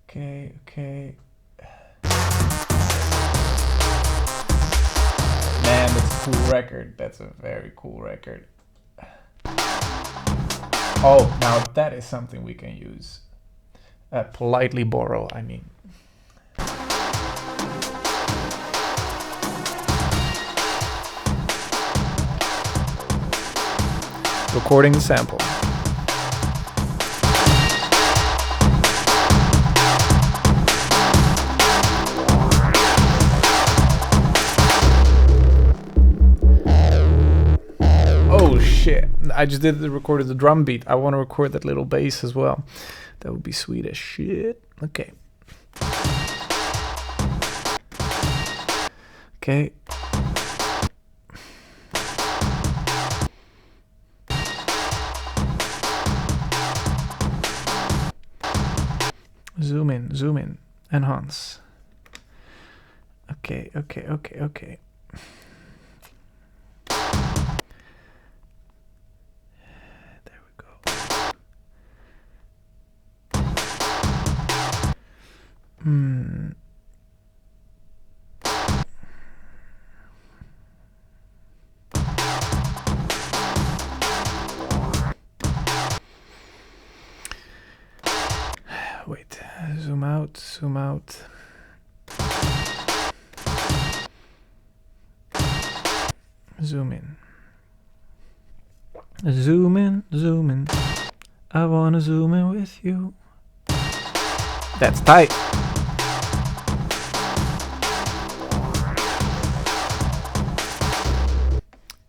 Okay. Okay. Man, that's a cool record. That's a very cool record. Oh, now that is something we can use. Politely borrow, I mean. Recording the sample. Oh shit, I just recorded the drum beat. I want to record that little bass as well. That would be sweet as shit. Okay. Okay. Zoom in, enhance. Okay. There we go. Wait, zoom out. Zoom in. Zoom in. I wanna zoom in with you. That's tight.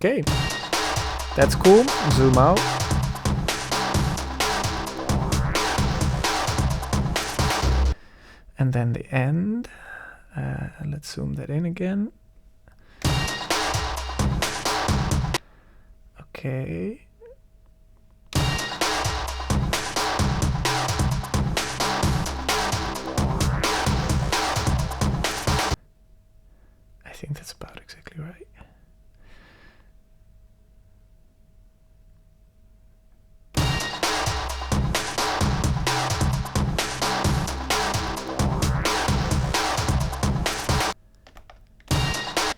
Okay, that's cool. Zoom out. And then the end. Let's zoom that in again. Okay. I think that's about exactly right.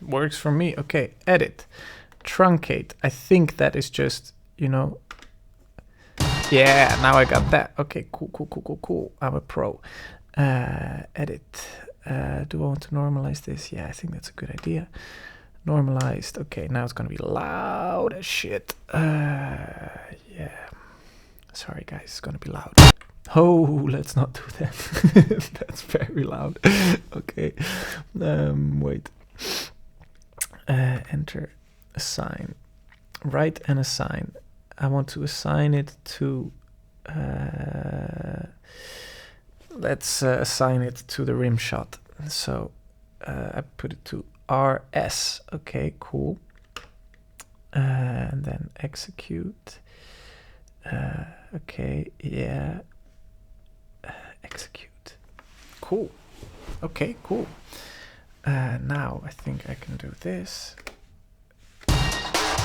Works for me. Okay, edit. Truncate. I think that is just, you know. Yeah, now I got that. Okay, cool. I'm a pro. Edit. Do I want to normalize this? Yeah, I think that's a good idea. Normalized. Okay, now it's gonna be loud as shit. Yeah. Sorry guys, it's gonna be loud. Oh, let's not do that. That's very loud. Okay. Wait. Enter. Assign. Write and assign. I want to assign it to let's assign it to the rim shot. So I put it to RS. Okay, cool. And then execute. Okay, yeah. Execute. Cool. Okay, cool. Now I think I can do this.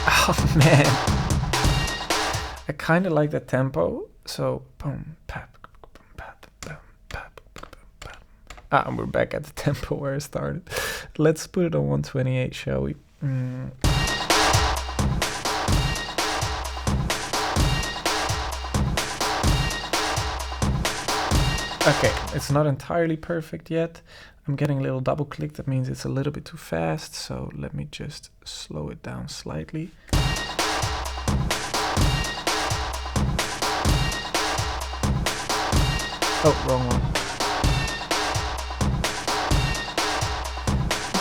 Oh man, I kind of like the tempo. So boom, pap, boom, pap, boom, pap, boom, pap. And we're back at the tempo where I started. Let's put it on 128, shall we? Okay, it's not entirely perfect yet. I'm getting a little double click. That means it's a little bit too fast. So let me just slow it down slightly. Oh, wrong one.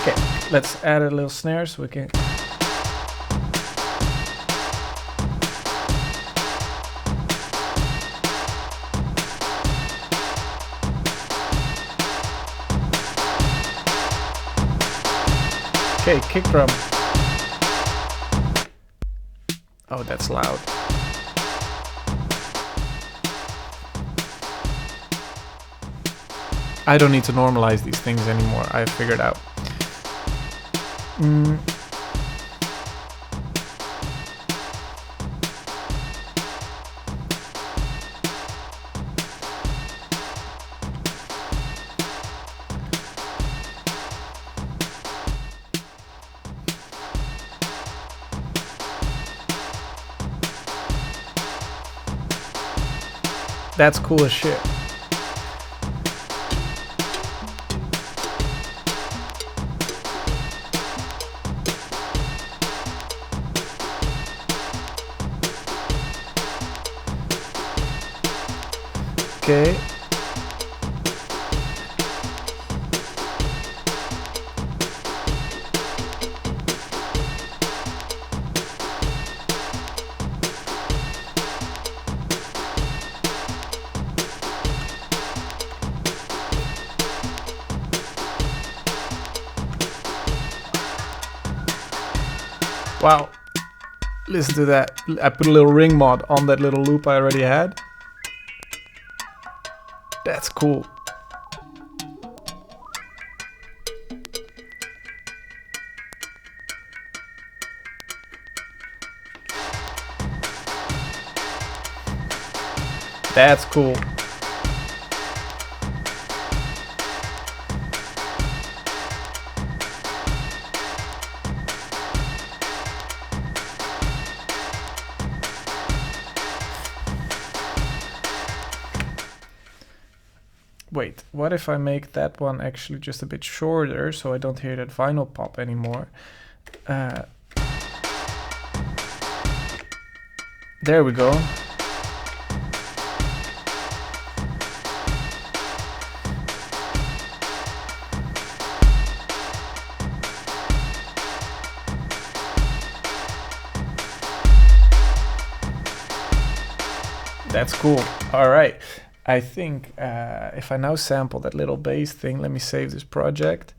Okay, let's add a little snare so we can... Okay, kick drum. Oh, that's loud. I don't need to normalize these things anymore. I figured out. That's cool as shit. Okay. Wow. Listen to that. I put a little ring mod on that little loop I already had. That's cool. That's cool. Wait, what if I make that one actually just a bit shorter so I don't hear that vinyl pop anymore? There we go. That's cool. All right. I think if I now sample that little bass thing, let me save this project.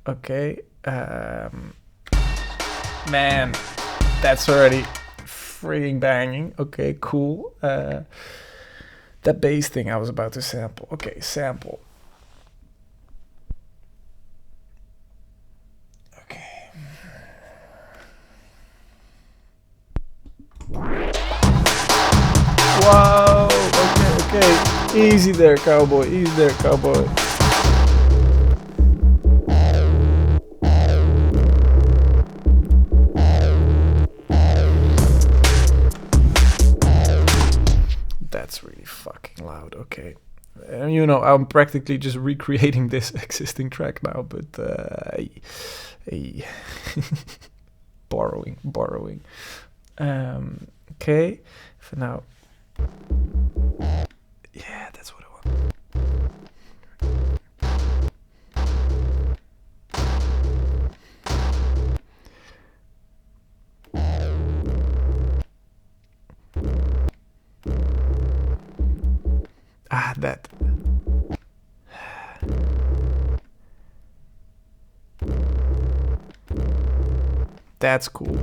Okay. Man, that's already freaking banging. Okay, cool. That bass thing I was about to sample. Okay, sample. Okay. Wow. Okay. Easy there, cowboy. Easy there, cowboy. That's really fucking loud. Okay. You know, I'm practically just recreating this existing track now, but borrowing. Okay. For now. Yeah, that's what I want. That. That's cool.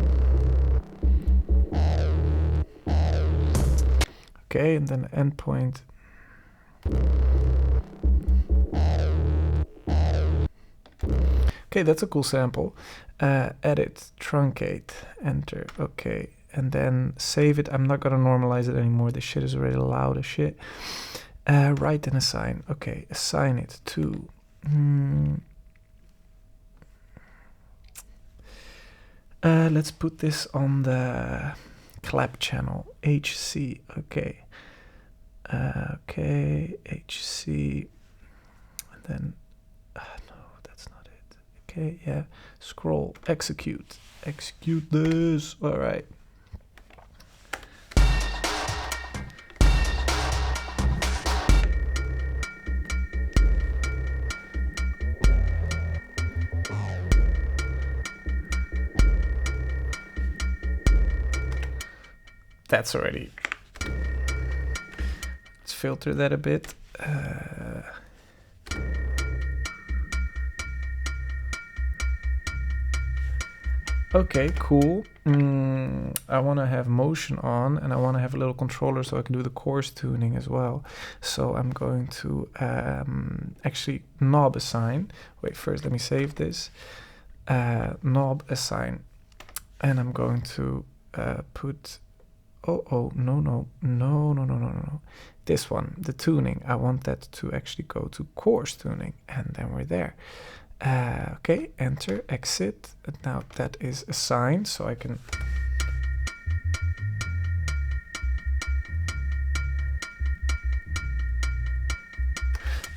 Okay, and then endpoint. Okay, that's a cool sample. Edit, truncate, enter. Okay. and then save it. I'm not gonna normalize it anymore. This shit is already loud as shit. Write and assign. Okay, assign it to. Let's put this on the clap channel. HC. Okay. Okay. HC. And then. No, that's not it. Okay. Yeah. Scroll. Execute. Execute this. All right. That's already. Let's filter that a bit. Okay, cool. I want to have motion on, and I want to have a little controller so I can do the coarse tuning as well. So I'm going to actually knob assign. Wait, first let me save this. Knob assign. And I'm going to put... no. This one, the tuning. I want that to actually go to coarse tuning, and then we're there. Okay, enter, exit. Now that is assigned, so I can...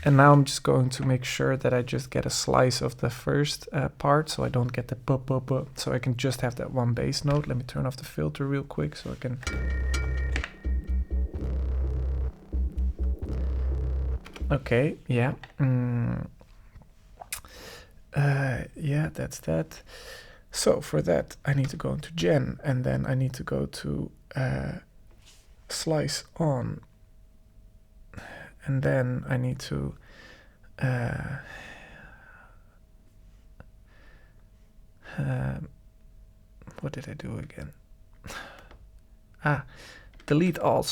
And now I'm just going to make sure that I just get a slice of the first part, so I don't get the pop. So I can just have that one bass note. Let me turn off the filter real quick so I can... Okay, yeah. Yeah, that's that. So for that, I need to go into gen, and then I need to go to slice on. And then I need to what did I do again? Delete all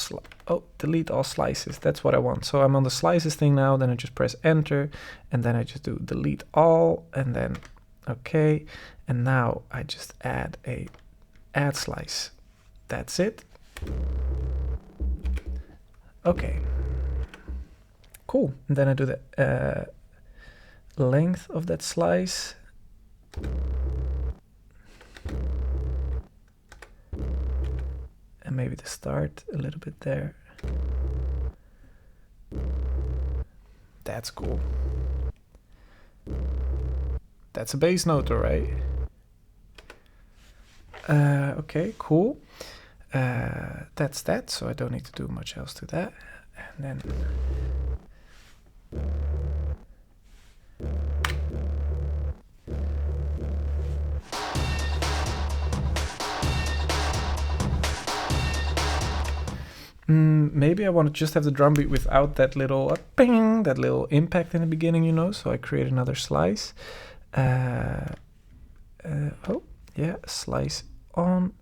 delete all slices. That's what I want. So I'm on the slices thing now, then I just press enter, and then I just do delete all, and then okay, and now I just add a add slice. That's it. Okay. Cool. And then I do the length of that slice. And maybe the start a little bit there. That's cool. That's a bass note, all right? Okay, cool. That's that, so I don't need to do much else to that. And then... maybe I want to just have the drum beat without that little ping, that little impact in the beginning, you know, so I create another slice. Oh, yeah, slice on,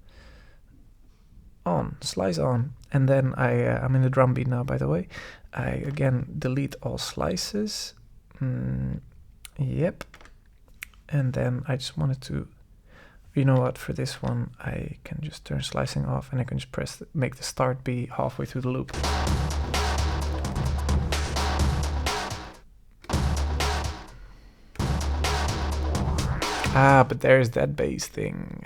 slice on. And then I'm in the drum beat now, by the way. I again delete all slices. Yep. And then I just wanted to, you know what, for this one I can just turn slicing off, and I can just press make the start be halfway through the loop. But there's that bass thing.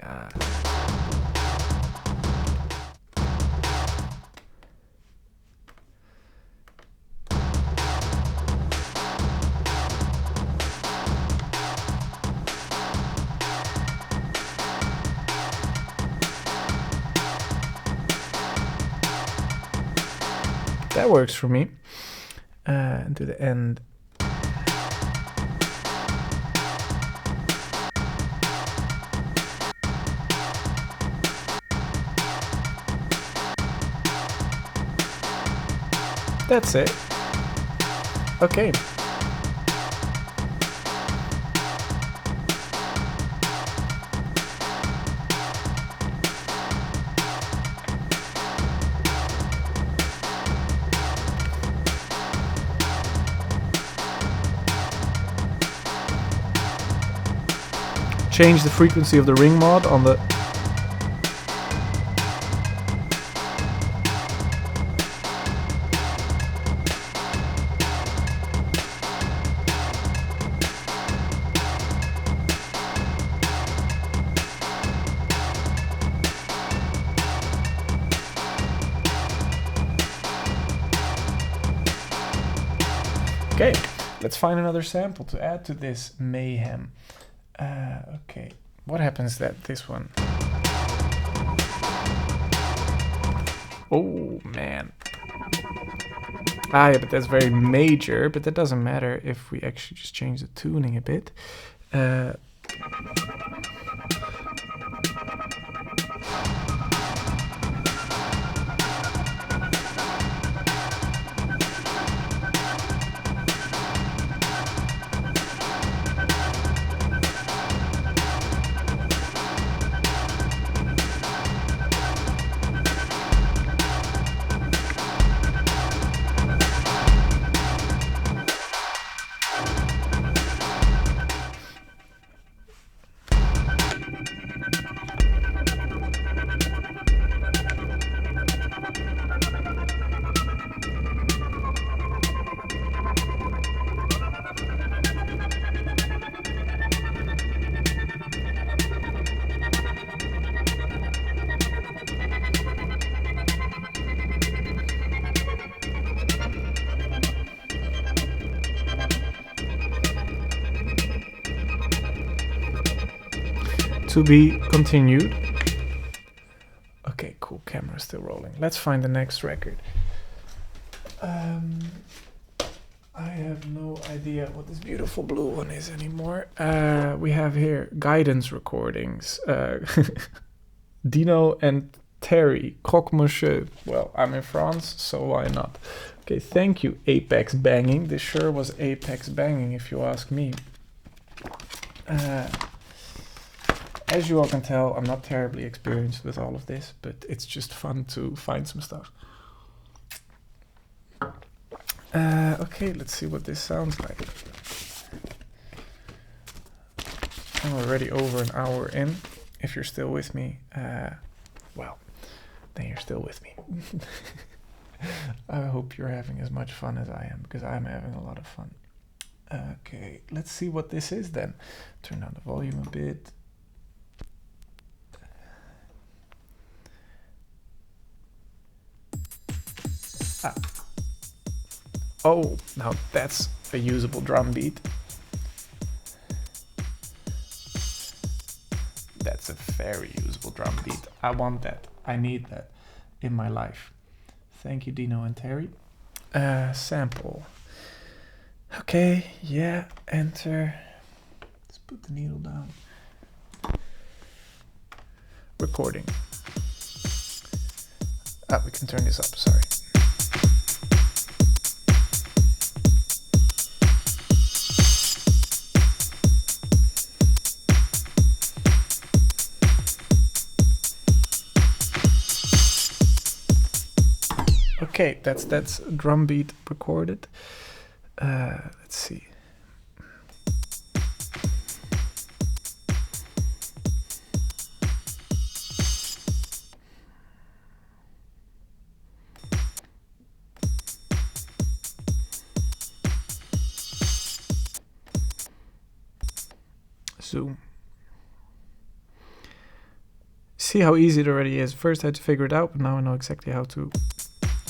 That works for me. And to the end. That's it. Okay. Change the frequency of the ring mod on the... Okay, let's find another sample to add to this mayhem. Okay, what happens that this one? Oh man. Ah, yeah, but that's very major, but that doesn't matter if we actually just change the tuning a bit. To be continued. Okay, cool, camera's still rolling. Let's find the next record. I have no idea what this beautiful blue one is anymore. We have here guidance recordings. Dino and Terry, Croque Monsieur. Well, I'm in France, so why not? Okay, thank you, Apex Banging. This sure was Apex Banging, if you ask me. As you all can tell, I'm not terribly experienced with all of this, but it's just fun to find some stuff. Okay, let's see what this sounds like. I'm already over an hour in. If you're still with me, well, then you're still with me. I hope you're having as much fun as I am, because I'm having a lot of fun. Okay, let's see what this is then. Turn down the volume a bit. Ah. Oh, now that's a usable drum beat. That's a very usable drum beat. I want that. I need that in my life. Thank you, Dino and Terry. Sample. Okay, yeah, enter. Let's put the needle down. Recording. Ah, we can turn this up, sorry. Okay, that's drum beat recorded. Let's see. Zoom. See how easy it already is. First I had to figure it out, but now I know exactly how to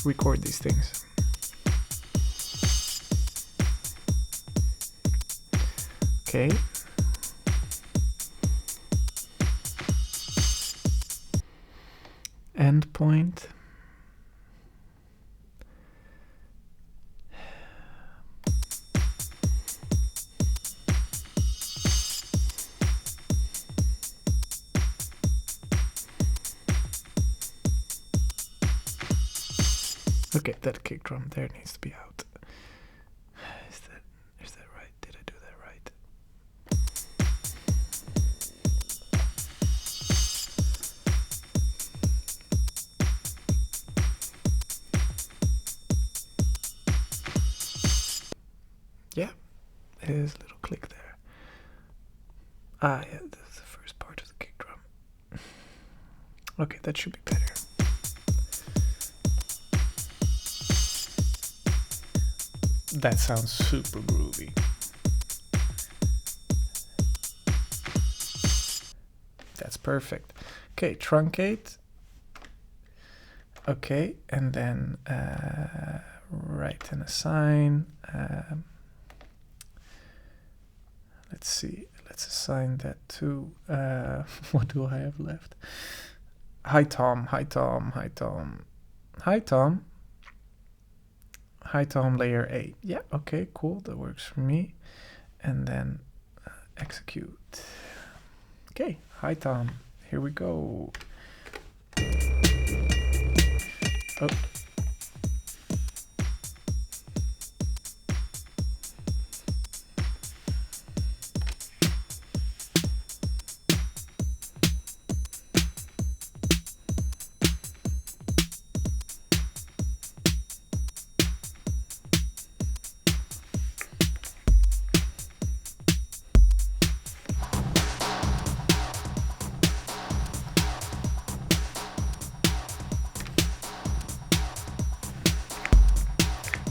record these things. Okay. Endpoint. Okay, that kick drum there needs to be out. Is that right? Did I do that right? Yeah, there's a little click there. Ah, yeah, that's the first part of the kick drum. Okay, that should be better. That sounds super groovy. That's perfect. Okay, truncate. Okay, and then right and assign. Let's see. Let's assign that to what do I have left? Hi Tom, hi Tom, hi Tom, hi Tom, hi Tom, layer 8. Yeah, okay, cool, that works for me. And then execute. Okay, hi Tom, here we go. Oh.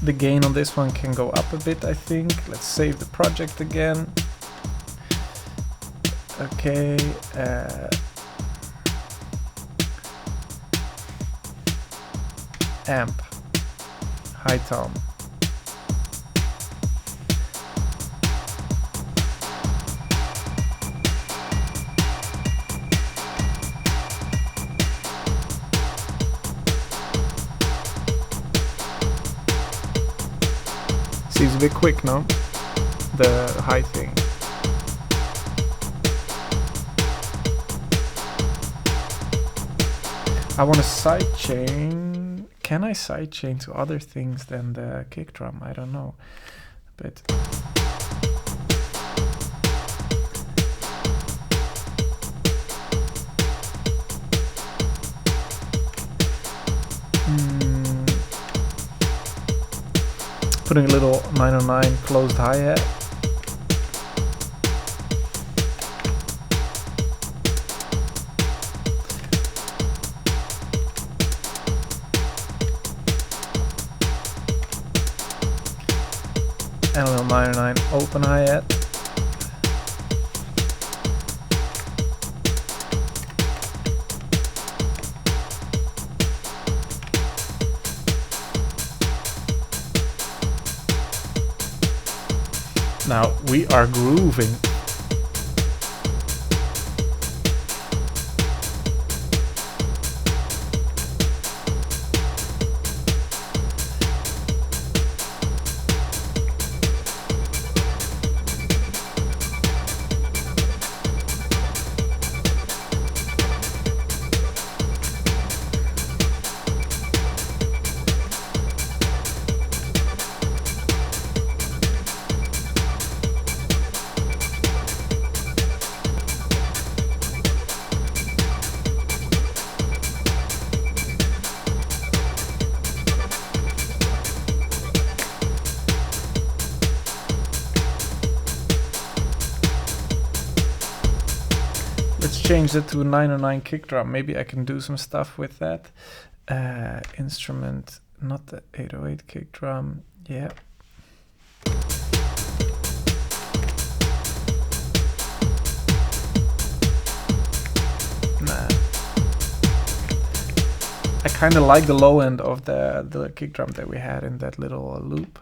The gain on this one can go up a bit, I think. Let's save the project again. Okay. Amp. Hi Tom. Seems a bit quick, no? The high thing. I want to sidechain. Can I sidechain to other things than the kick drum? I don't know. But putting a little 909 closed hi-hat. And a little 909 open hi-hat. Now we are grooving. Change it to a 909 kick drum. Maybe I can do some stuff with that. Instrument, not the 808 kick drum. Yeah. Nah. I kind of like the low end of the kick drum that we had in that little loop.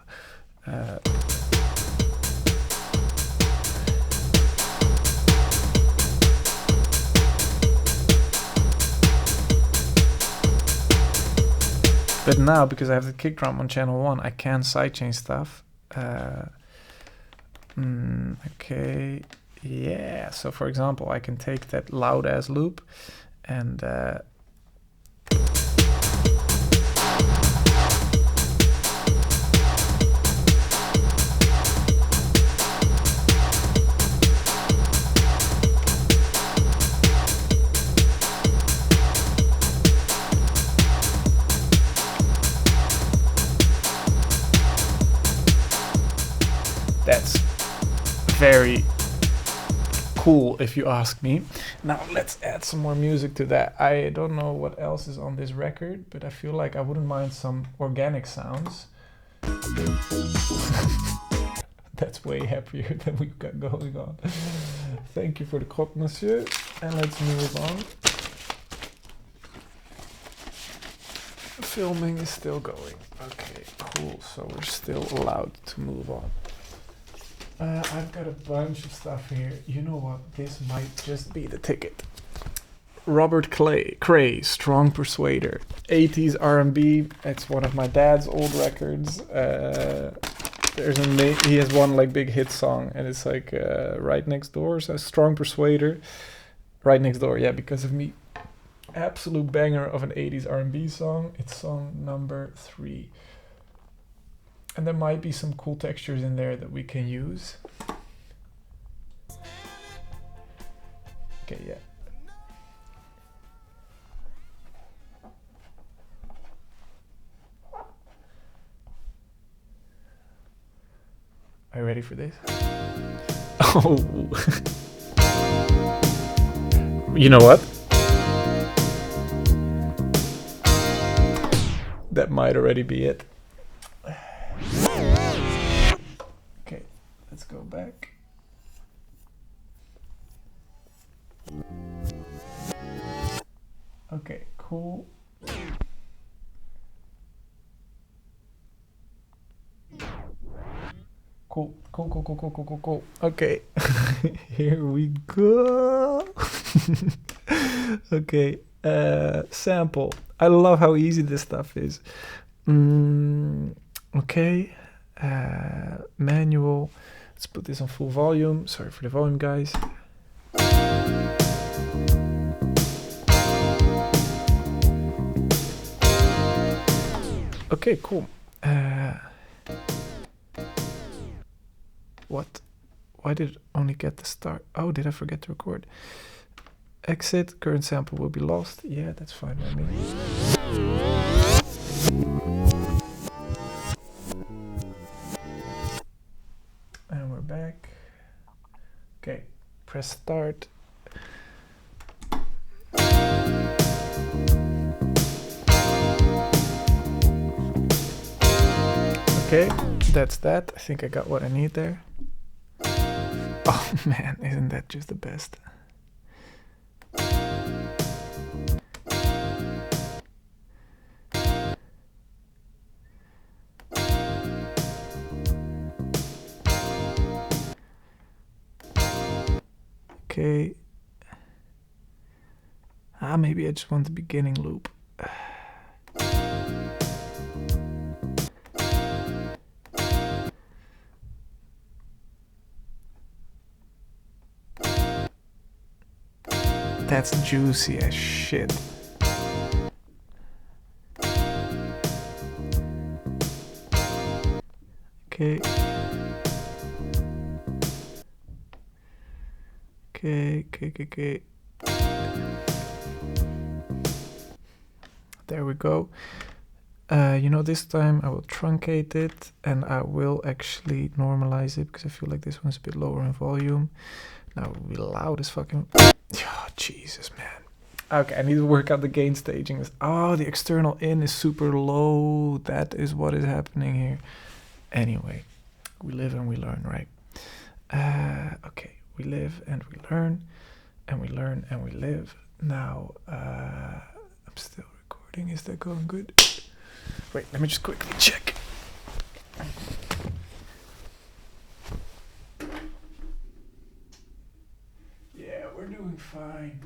But now, because I have the kick drum on channel 1, I can sidechain stuff. Okay, yeah. So for example, I can take that loud ass loop and that's very cool if you ask me. Now let's add some more music to that. I don't know what else is on this record, but I feel like I wouldn't mind some organic sounds. That's way happier than we've got going on. Thank you for the croque monsieur, and let's move on. Filming is still going. Okay, cool. So we're still allowed to move on. I've got a bunch of stuff here. You know what? This might just be the ticket. Robert Cray, Strong Persuader, 80s R&B. It's one of my dad's old records. He has one like big hit song, and it's like Right Next Door. So Strong Persuader, Right Next Door. Yeah, because of me. Absolute banger of an 80s R&B song. It's song number 3. And there might be some cool textures in there that we can use. Okay, yeah. Are you ready for this? Oh. You know what? That might already be it. Okay, let's go back. Okay, cool. Cool. Okay, here we go. Okay, sample. I love how easy this stuff is. Okay, manual. Let's put this on full volume. Sorry for the volume, guys. Okay, cool. What? Why did it only get the start? Oh, did I forget to record? Exit, current sample will be lost. Yeah, that's fine by me. And we're back. Okay, press start. Okay, that's that. I think I got what I need there. Oh man, isn't that just the best? Okay. Maybe I just want the beginning loop. That's juicy as shit. Okay. Okay. There we go. This time I will truncate it and I will actually normalize it because I feel like this one's a bit lower in volume. Now it will be loud as fucking... Oh, Jesus, man. Okay, I need to work out the gain staging. Oh, the external in is super low. That is what is happening here. Anyway, we live and we learn, right? Okay, we live and we learn, and we learn and we live. Now, I'm still recording. Is that going good? Wait, let me just quickly check. Yeah, we're doing fine.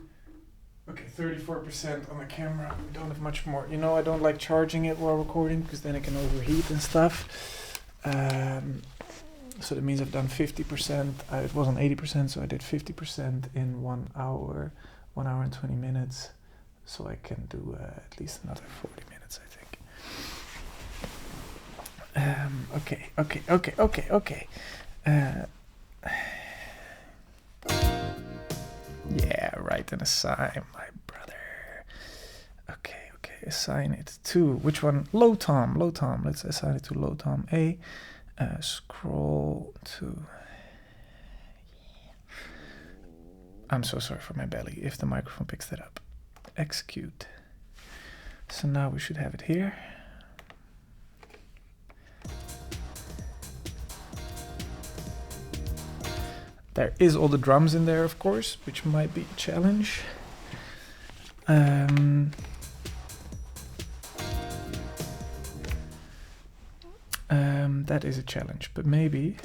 Okay, 34% on the camera. We don't have much more. I don't like charging it while recording because then it can overheat and stuff. So that means I've done 50%. It was on 80%, so I did 50% in 1 hour, 1 hour and 20 minutes. So I can do at least another 40 minutes, I think. Okay. Yeah, right, and assign, my brother. Okay, assign it to, which one? Low tom, let's assign it to low tom A. Scroll to, I'm so sorry for my belly if the microphone picks that up. Execute. So now we should have it here. There is all the drums in there, of course, which might be a challenge. That is a challenge, but maybe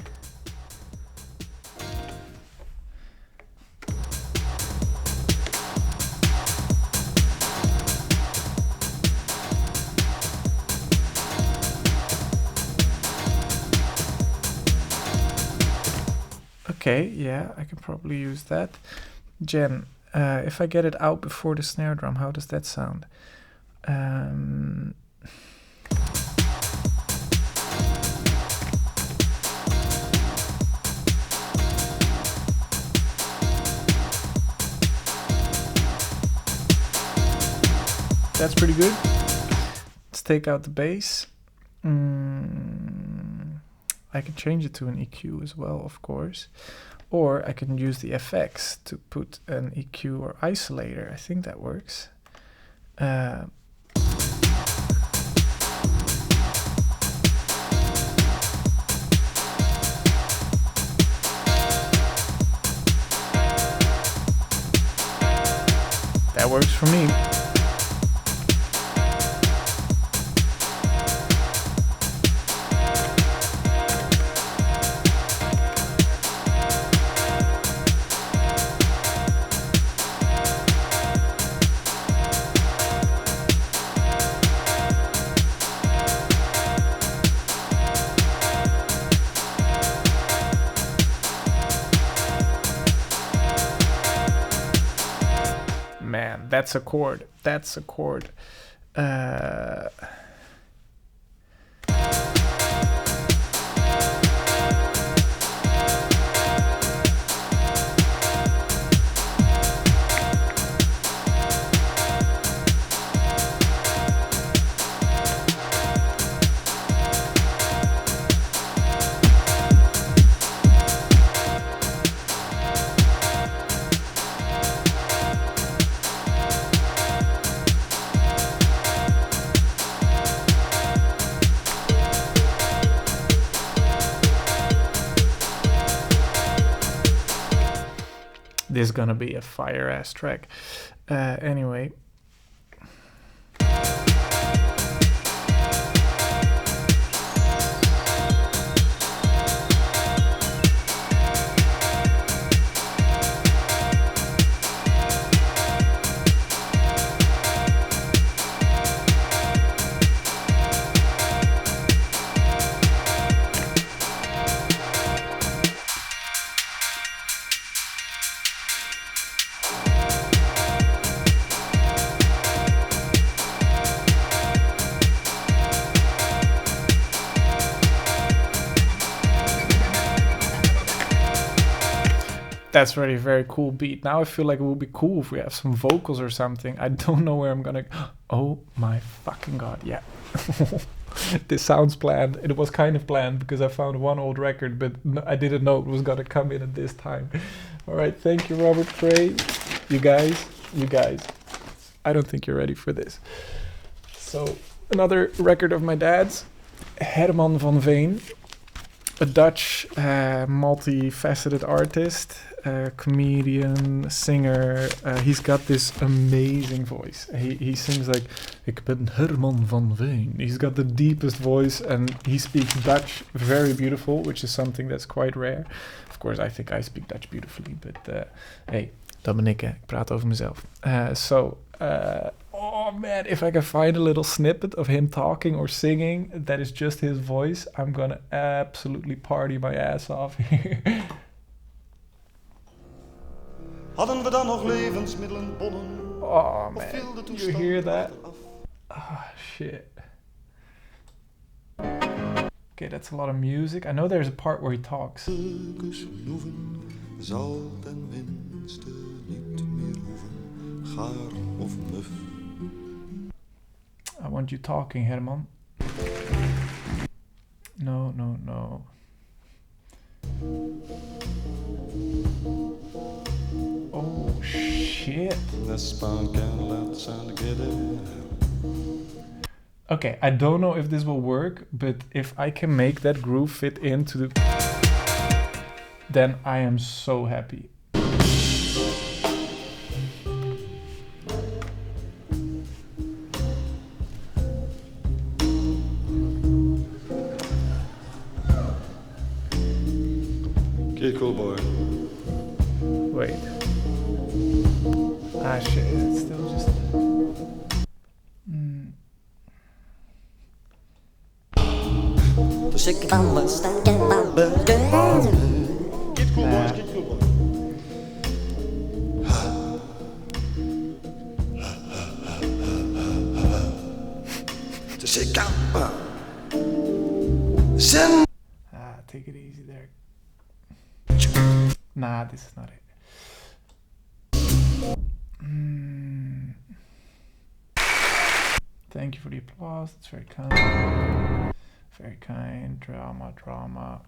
Okay, yeah, I can probably use that. Jen, if I get it out before the snare drum, how does that sound? That's pretty good. Let's take out the bass. I can change it to an EQ as well, of course. Or I can use the FX to put an EQ or isolator. I think that works. That works for me. Man, that's a chord. That's a chord. This is gonna be a fire ass track. Anyway. That's already a very cool beat. Now I feel like it would be cool if we have some vocals or something. I don't know where I'm gonna... Oh my fucking god, yeah. This sounds planned. It was kind of planned because I found one old record, but I didn't know it was gonna come in at this time. All right, thank you, Robert Frey. You guys. I don't think you're ready for this. So, another record of my dad's, Herman van Veen. A Dutch multifaceted artist, comedian, singer. He's got this amazing voice. He sings like, Ik ben Herman van Veen. He's got the deepest voice and he speaks Dutch very beautiful, which is something that's quite rare. Of course, I think I speak Dutch beautifully, but hey, dat ben ik, hè. Ik praat over mezelf. Oh man, if I can find a little snippet of him talking or singing that is just his voice, I'm gonna absolutely party my ass off here. Hadden we dan nog levensmiddelen, bonnen? Oh man, you hear that? Oh shit. Okay, that's a lot of music. I know there's a part where he talks. Zal ten minste niet meer hoeven, gaar of muf. I want you talking, Herman. No. Oh shit. Okay, I don't know if this will work, but if I can make that groove fit into the... then I am so happy. Okay, cool boy. Wait. Ah shit, it's still just... Get cool boys. s'échappe. C'est Take it easy there. Nah, this is not it. Thank you for the applause. It's very kind. Very kind. Drama, drama.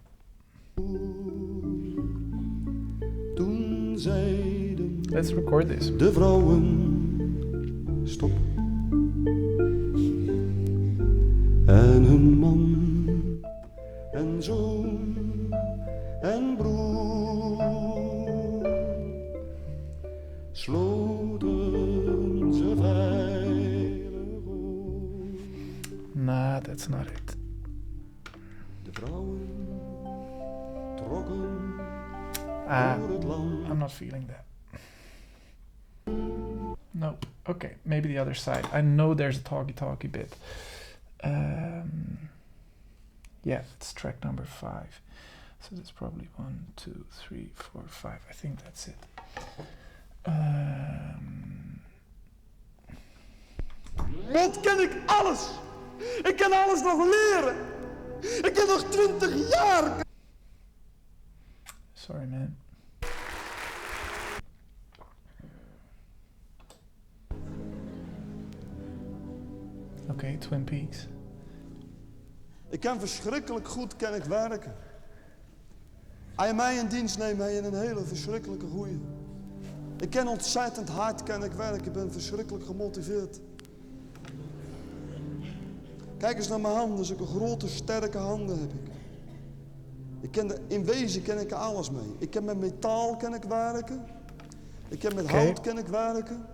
toen zeiden Let's record this. de vrouwen stop. En hun man en zoon en broer sloten ze veilig op. Nah, that's not it. De vrouwen trokken door het land. I'm not feeling that. Nope. Okay, maybe the other side. I know there's a talky bit. Yeah, it's track number 5. So that's probably 1, 2, 3, 4, 5. I think that's it. Wat ken ik alles? Ik kan alles nog leren. Ik heb nog 20 jaar. Sorry, man. Okay, Twin Peaks. Ik kan verschrikkelijk goed werken. Als je mij in dienst neemt, heb je een hele verschrikkelijke goeie. Ik kan ontzettend hard werken. Ik ben verschrikkelijk gemotiveerd. Kijk eens naar mijn handen. Zulke grote, sterke handen heb ik. In wezen ken ik er alles mee. Ik kan met metaal werken. Ik kan met hout werken.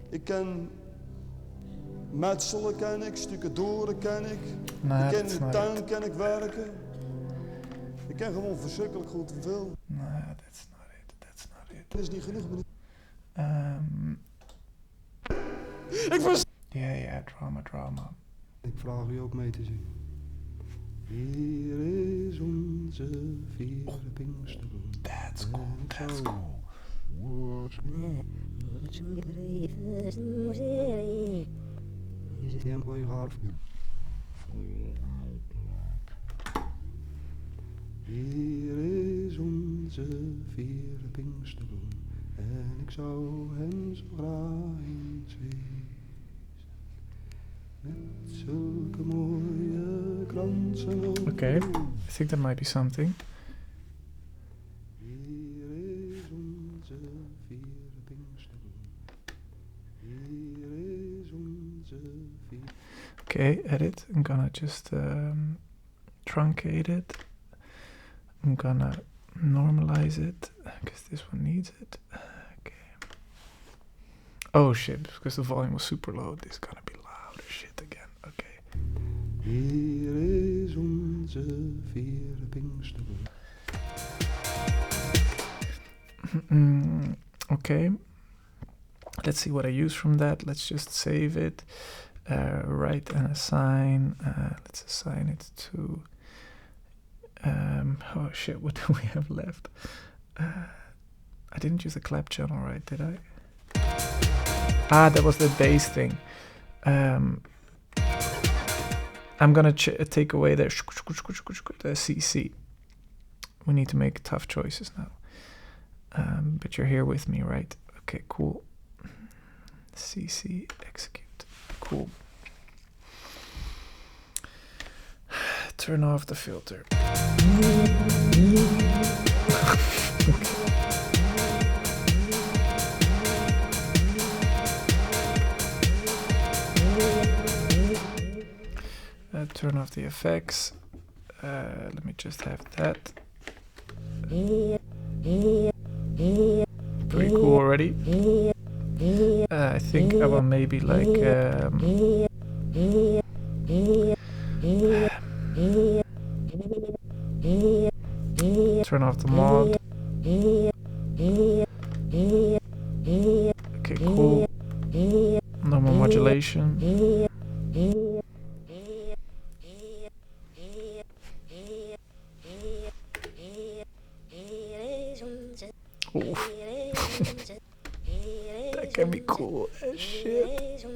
Ik kan metselen ken ik, stucadoren ken ik. Nah, Ik kan in that's de not tuin it. werken. Ik kan gewoon verschrikkelijk goed veel. Nah, that's not it. That's not it. Dat is niet genoeg, meneer. Yeah, drama. Ik vraag u ook mee te zien. Hier is onze vierde Pinksterboom. That's cool, that's cool. Hier is onze vierde Pinksterboom. En ik zou hem zo graag eens wezen. Met zulke mooie kransen op. Okay, I think that might be something. Hier is onze vierde Pinksterboom. Hier is onze vierde. Okay, edit. I'm gonna just truncate it. I'm gonna normalize it because this one needs it. Okay. Oh shit, because the volume was super low. This is gonna be louder shit again. Okay. Hier is onze vierde Pinksterboom. Okay. Let's see what I use from that. Let's just save it. Write and assign. Let's assign it to. Oh shit, what do we have left? I didn't use the clap channel, right? Did I? That was the bass thing. I'm gonna take away the CC. We need to make tough choices now. But you're here with me, right? Okay, cool. CC execute. Cool. Turn off the filter. Turn off the effects. Let me just have that. Pretty cool already. I think I will maybe like turn off the mod. Okay, cool. No more modulation. Oof. That can be cool as shit.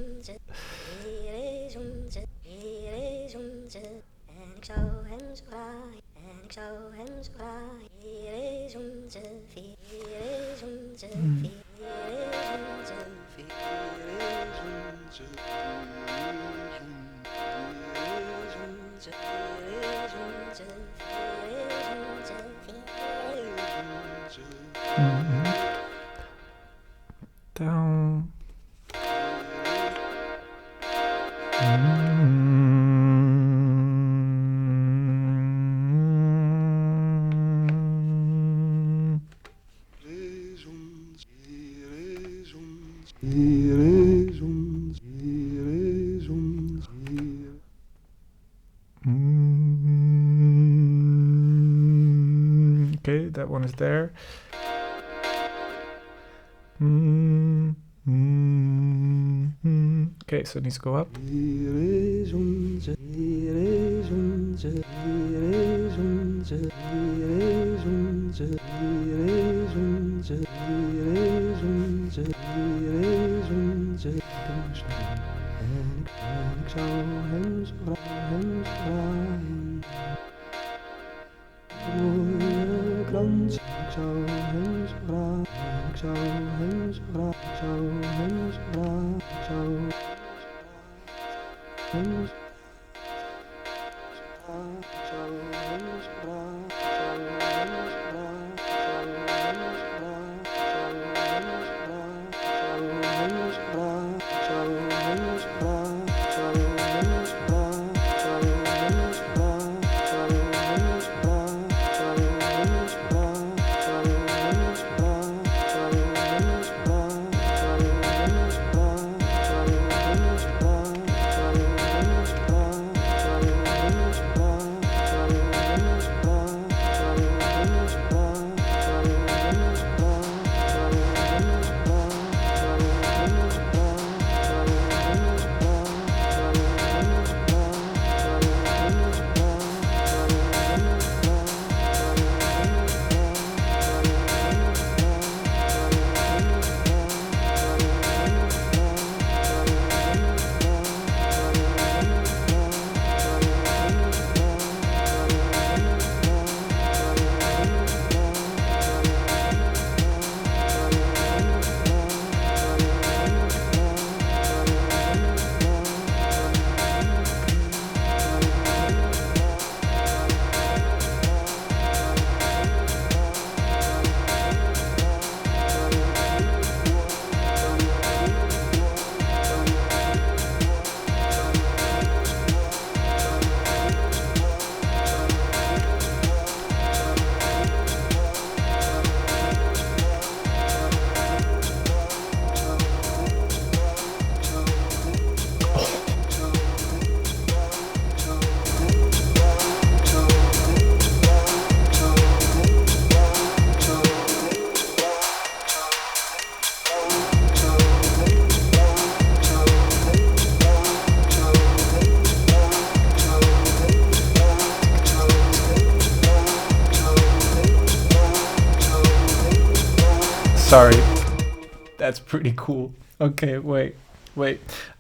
Down. Okay, that one is there. Okay, so it needs to go up. Sorry. That's pretty cool. Okay, wait.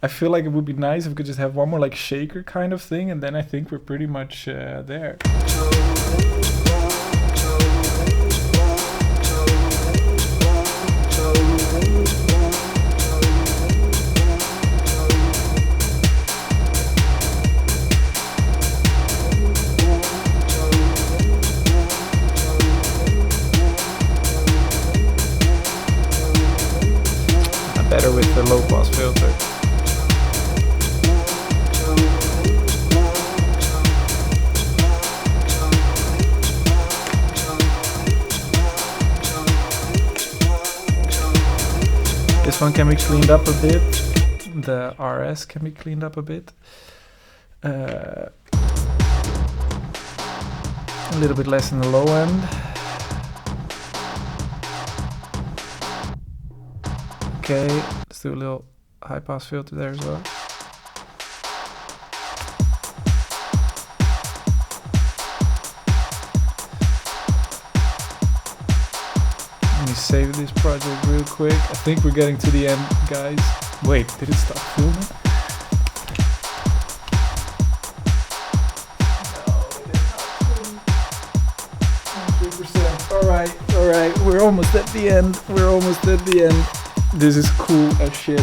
I feel like it would be nice if we could just have one more like shaker kind of thing, and then I think we're pretty much there. Better with the low pass filter. This one can be cleaned up a bit. The RS can be cleaned up a bit. A little bit less in the low end. Okay, let's do a little high pass filter there as well. Let me save this project real quick. I think we're getting to the end, guys. Wait, did it stop filming? Alright, we're almost at the end. This is cool as shit.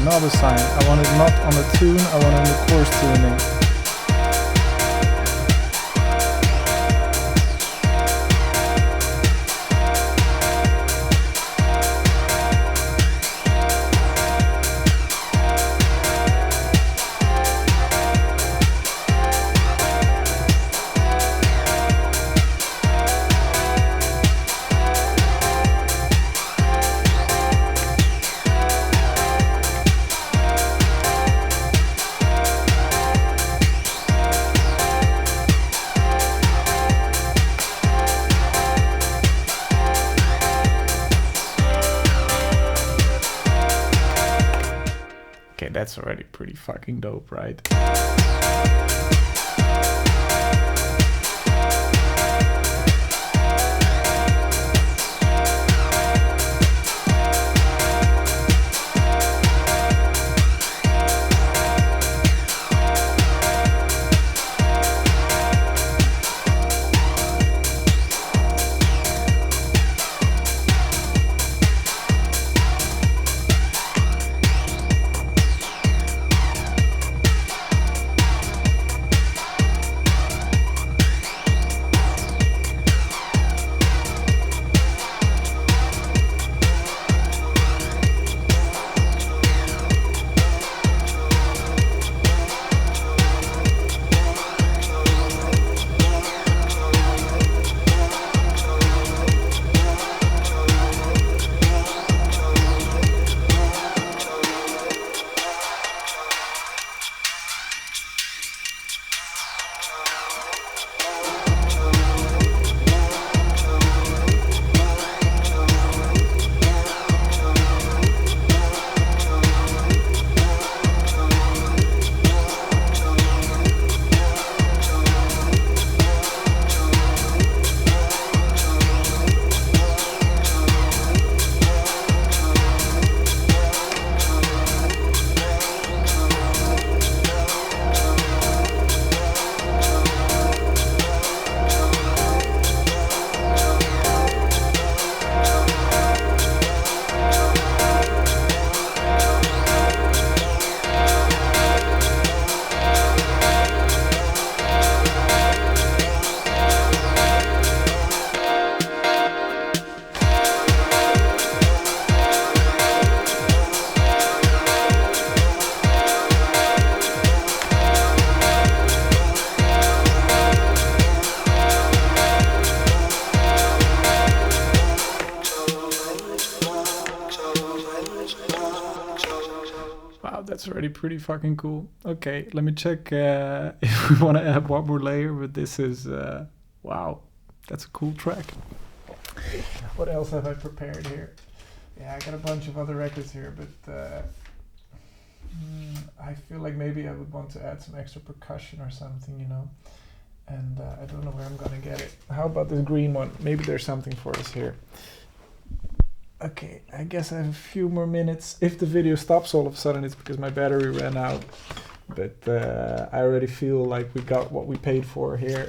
Novice sign. I want it not on the tune, I want it on the course tuning. Okay, that's already pretty fucking dope, right? Wow, that's already pretty fucking cool. Okay, let me check if we want to add one more layer, but this is, wow, that's a cool track. What else have I prepared here? Yeah, I got a bunch of other records here, but I feel like maybe I would want to add some extra percussion or something, you know? And I don't know where I'm gonna get it. How about this green one? Maybe there's something for us here. Okay, I guess I have a few more minutes. If the video stops all of a sudden, it's because my battery ran out. But I already feel like we got what we paid for here.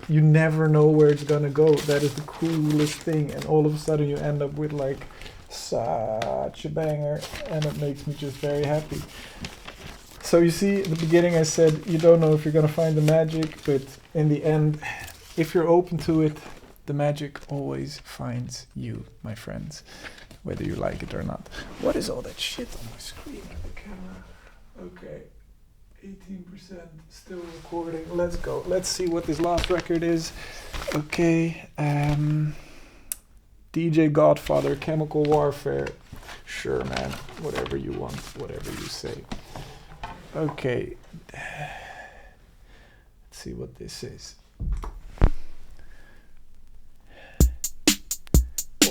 You never know where it's gonna go. That is the coolest thing. And all of a sudden you end up with like such a banger, and it makes me just very happy. So you see, at the beginning I said you don't know if you're gonna find the magic, but in the end, if you're open to it, the magic always finds you, my friends, whether you like it or not. What is all that shit on my screen of the camera? Okay, 18% still recording. Let's go. Let's see what this last record is. Okay, DJ Godfather, Chemical Warfare. Sure, man. Whatever you want, whatever you say. Okay. Let's see what this is.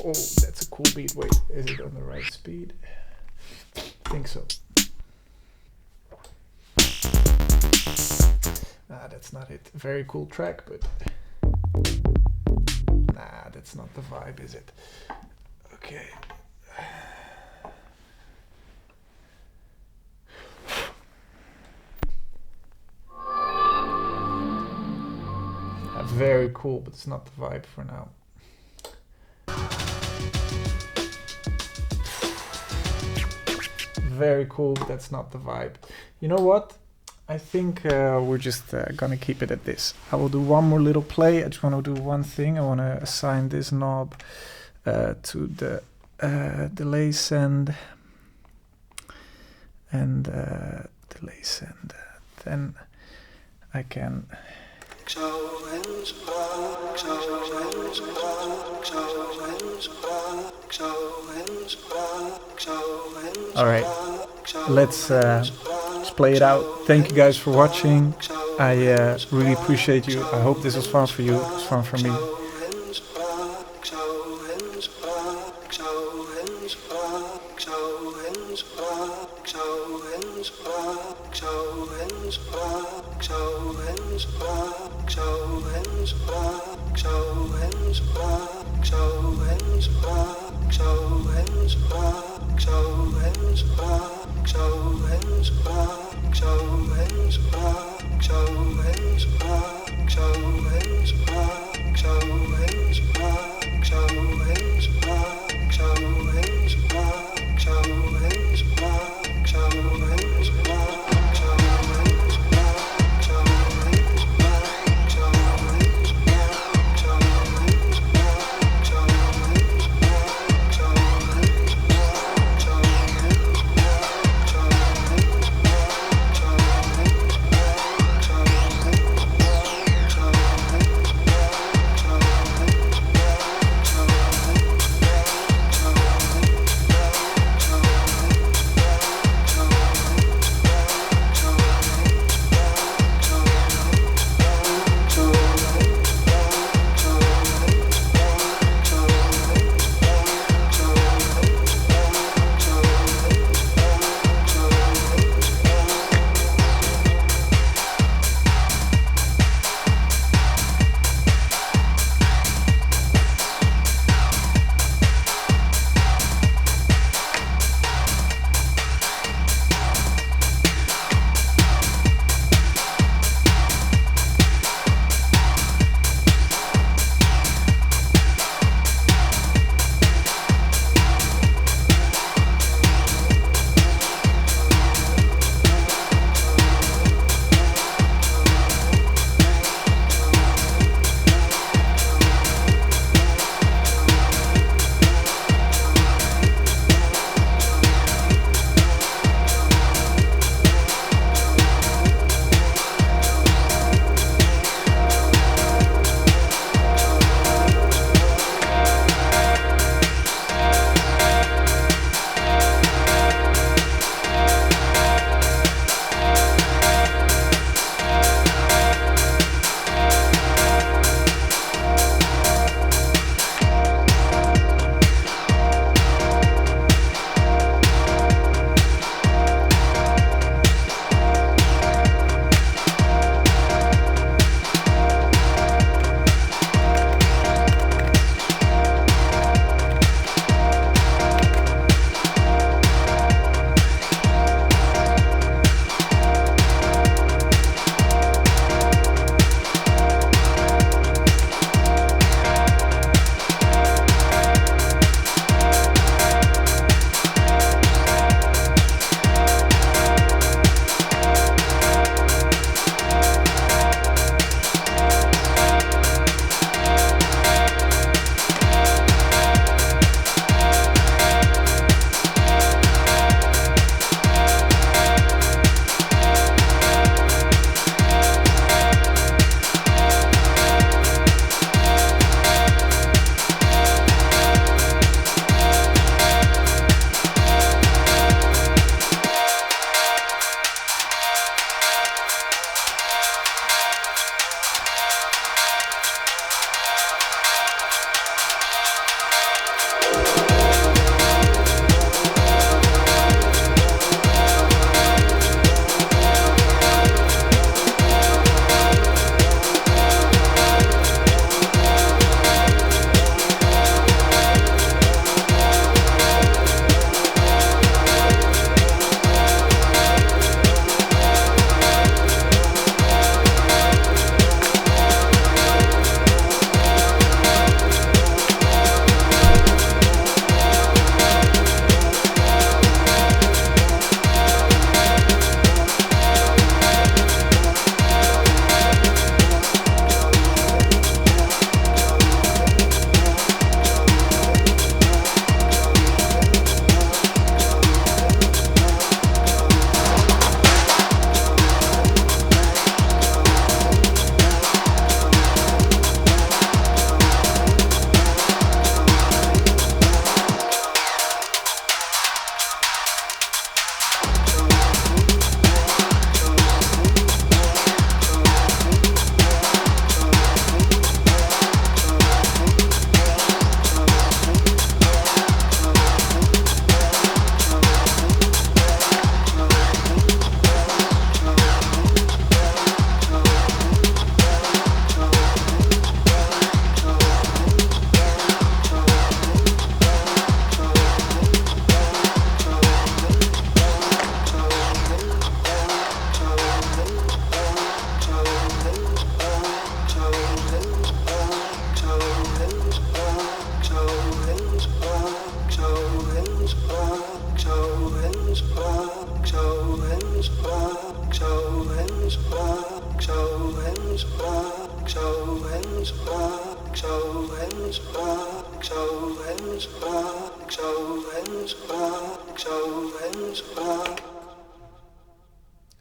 Oh, that's a cool beat. Wait, is it on the right speed? I think so. Nah, that's not it. Very cool track, but nah, that's not the vibe, is it? Okay. Very cool, but it's not the vibe for now. Very cool, but that's not the vibe. You know what? I think we're just gonna keep it at this. I will do one more little play. I just want to do one thing. I want to assign this knob to the delay send and delay send. Then I can. All right, let's play it out. Thank you guys for watching. I really appreciate you. I hope this was fun for you. It was fun for me.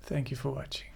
Thank you for watching.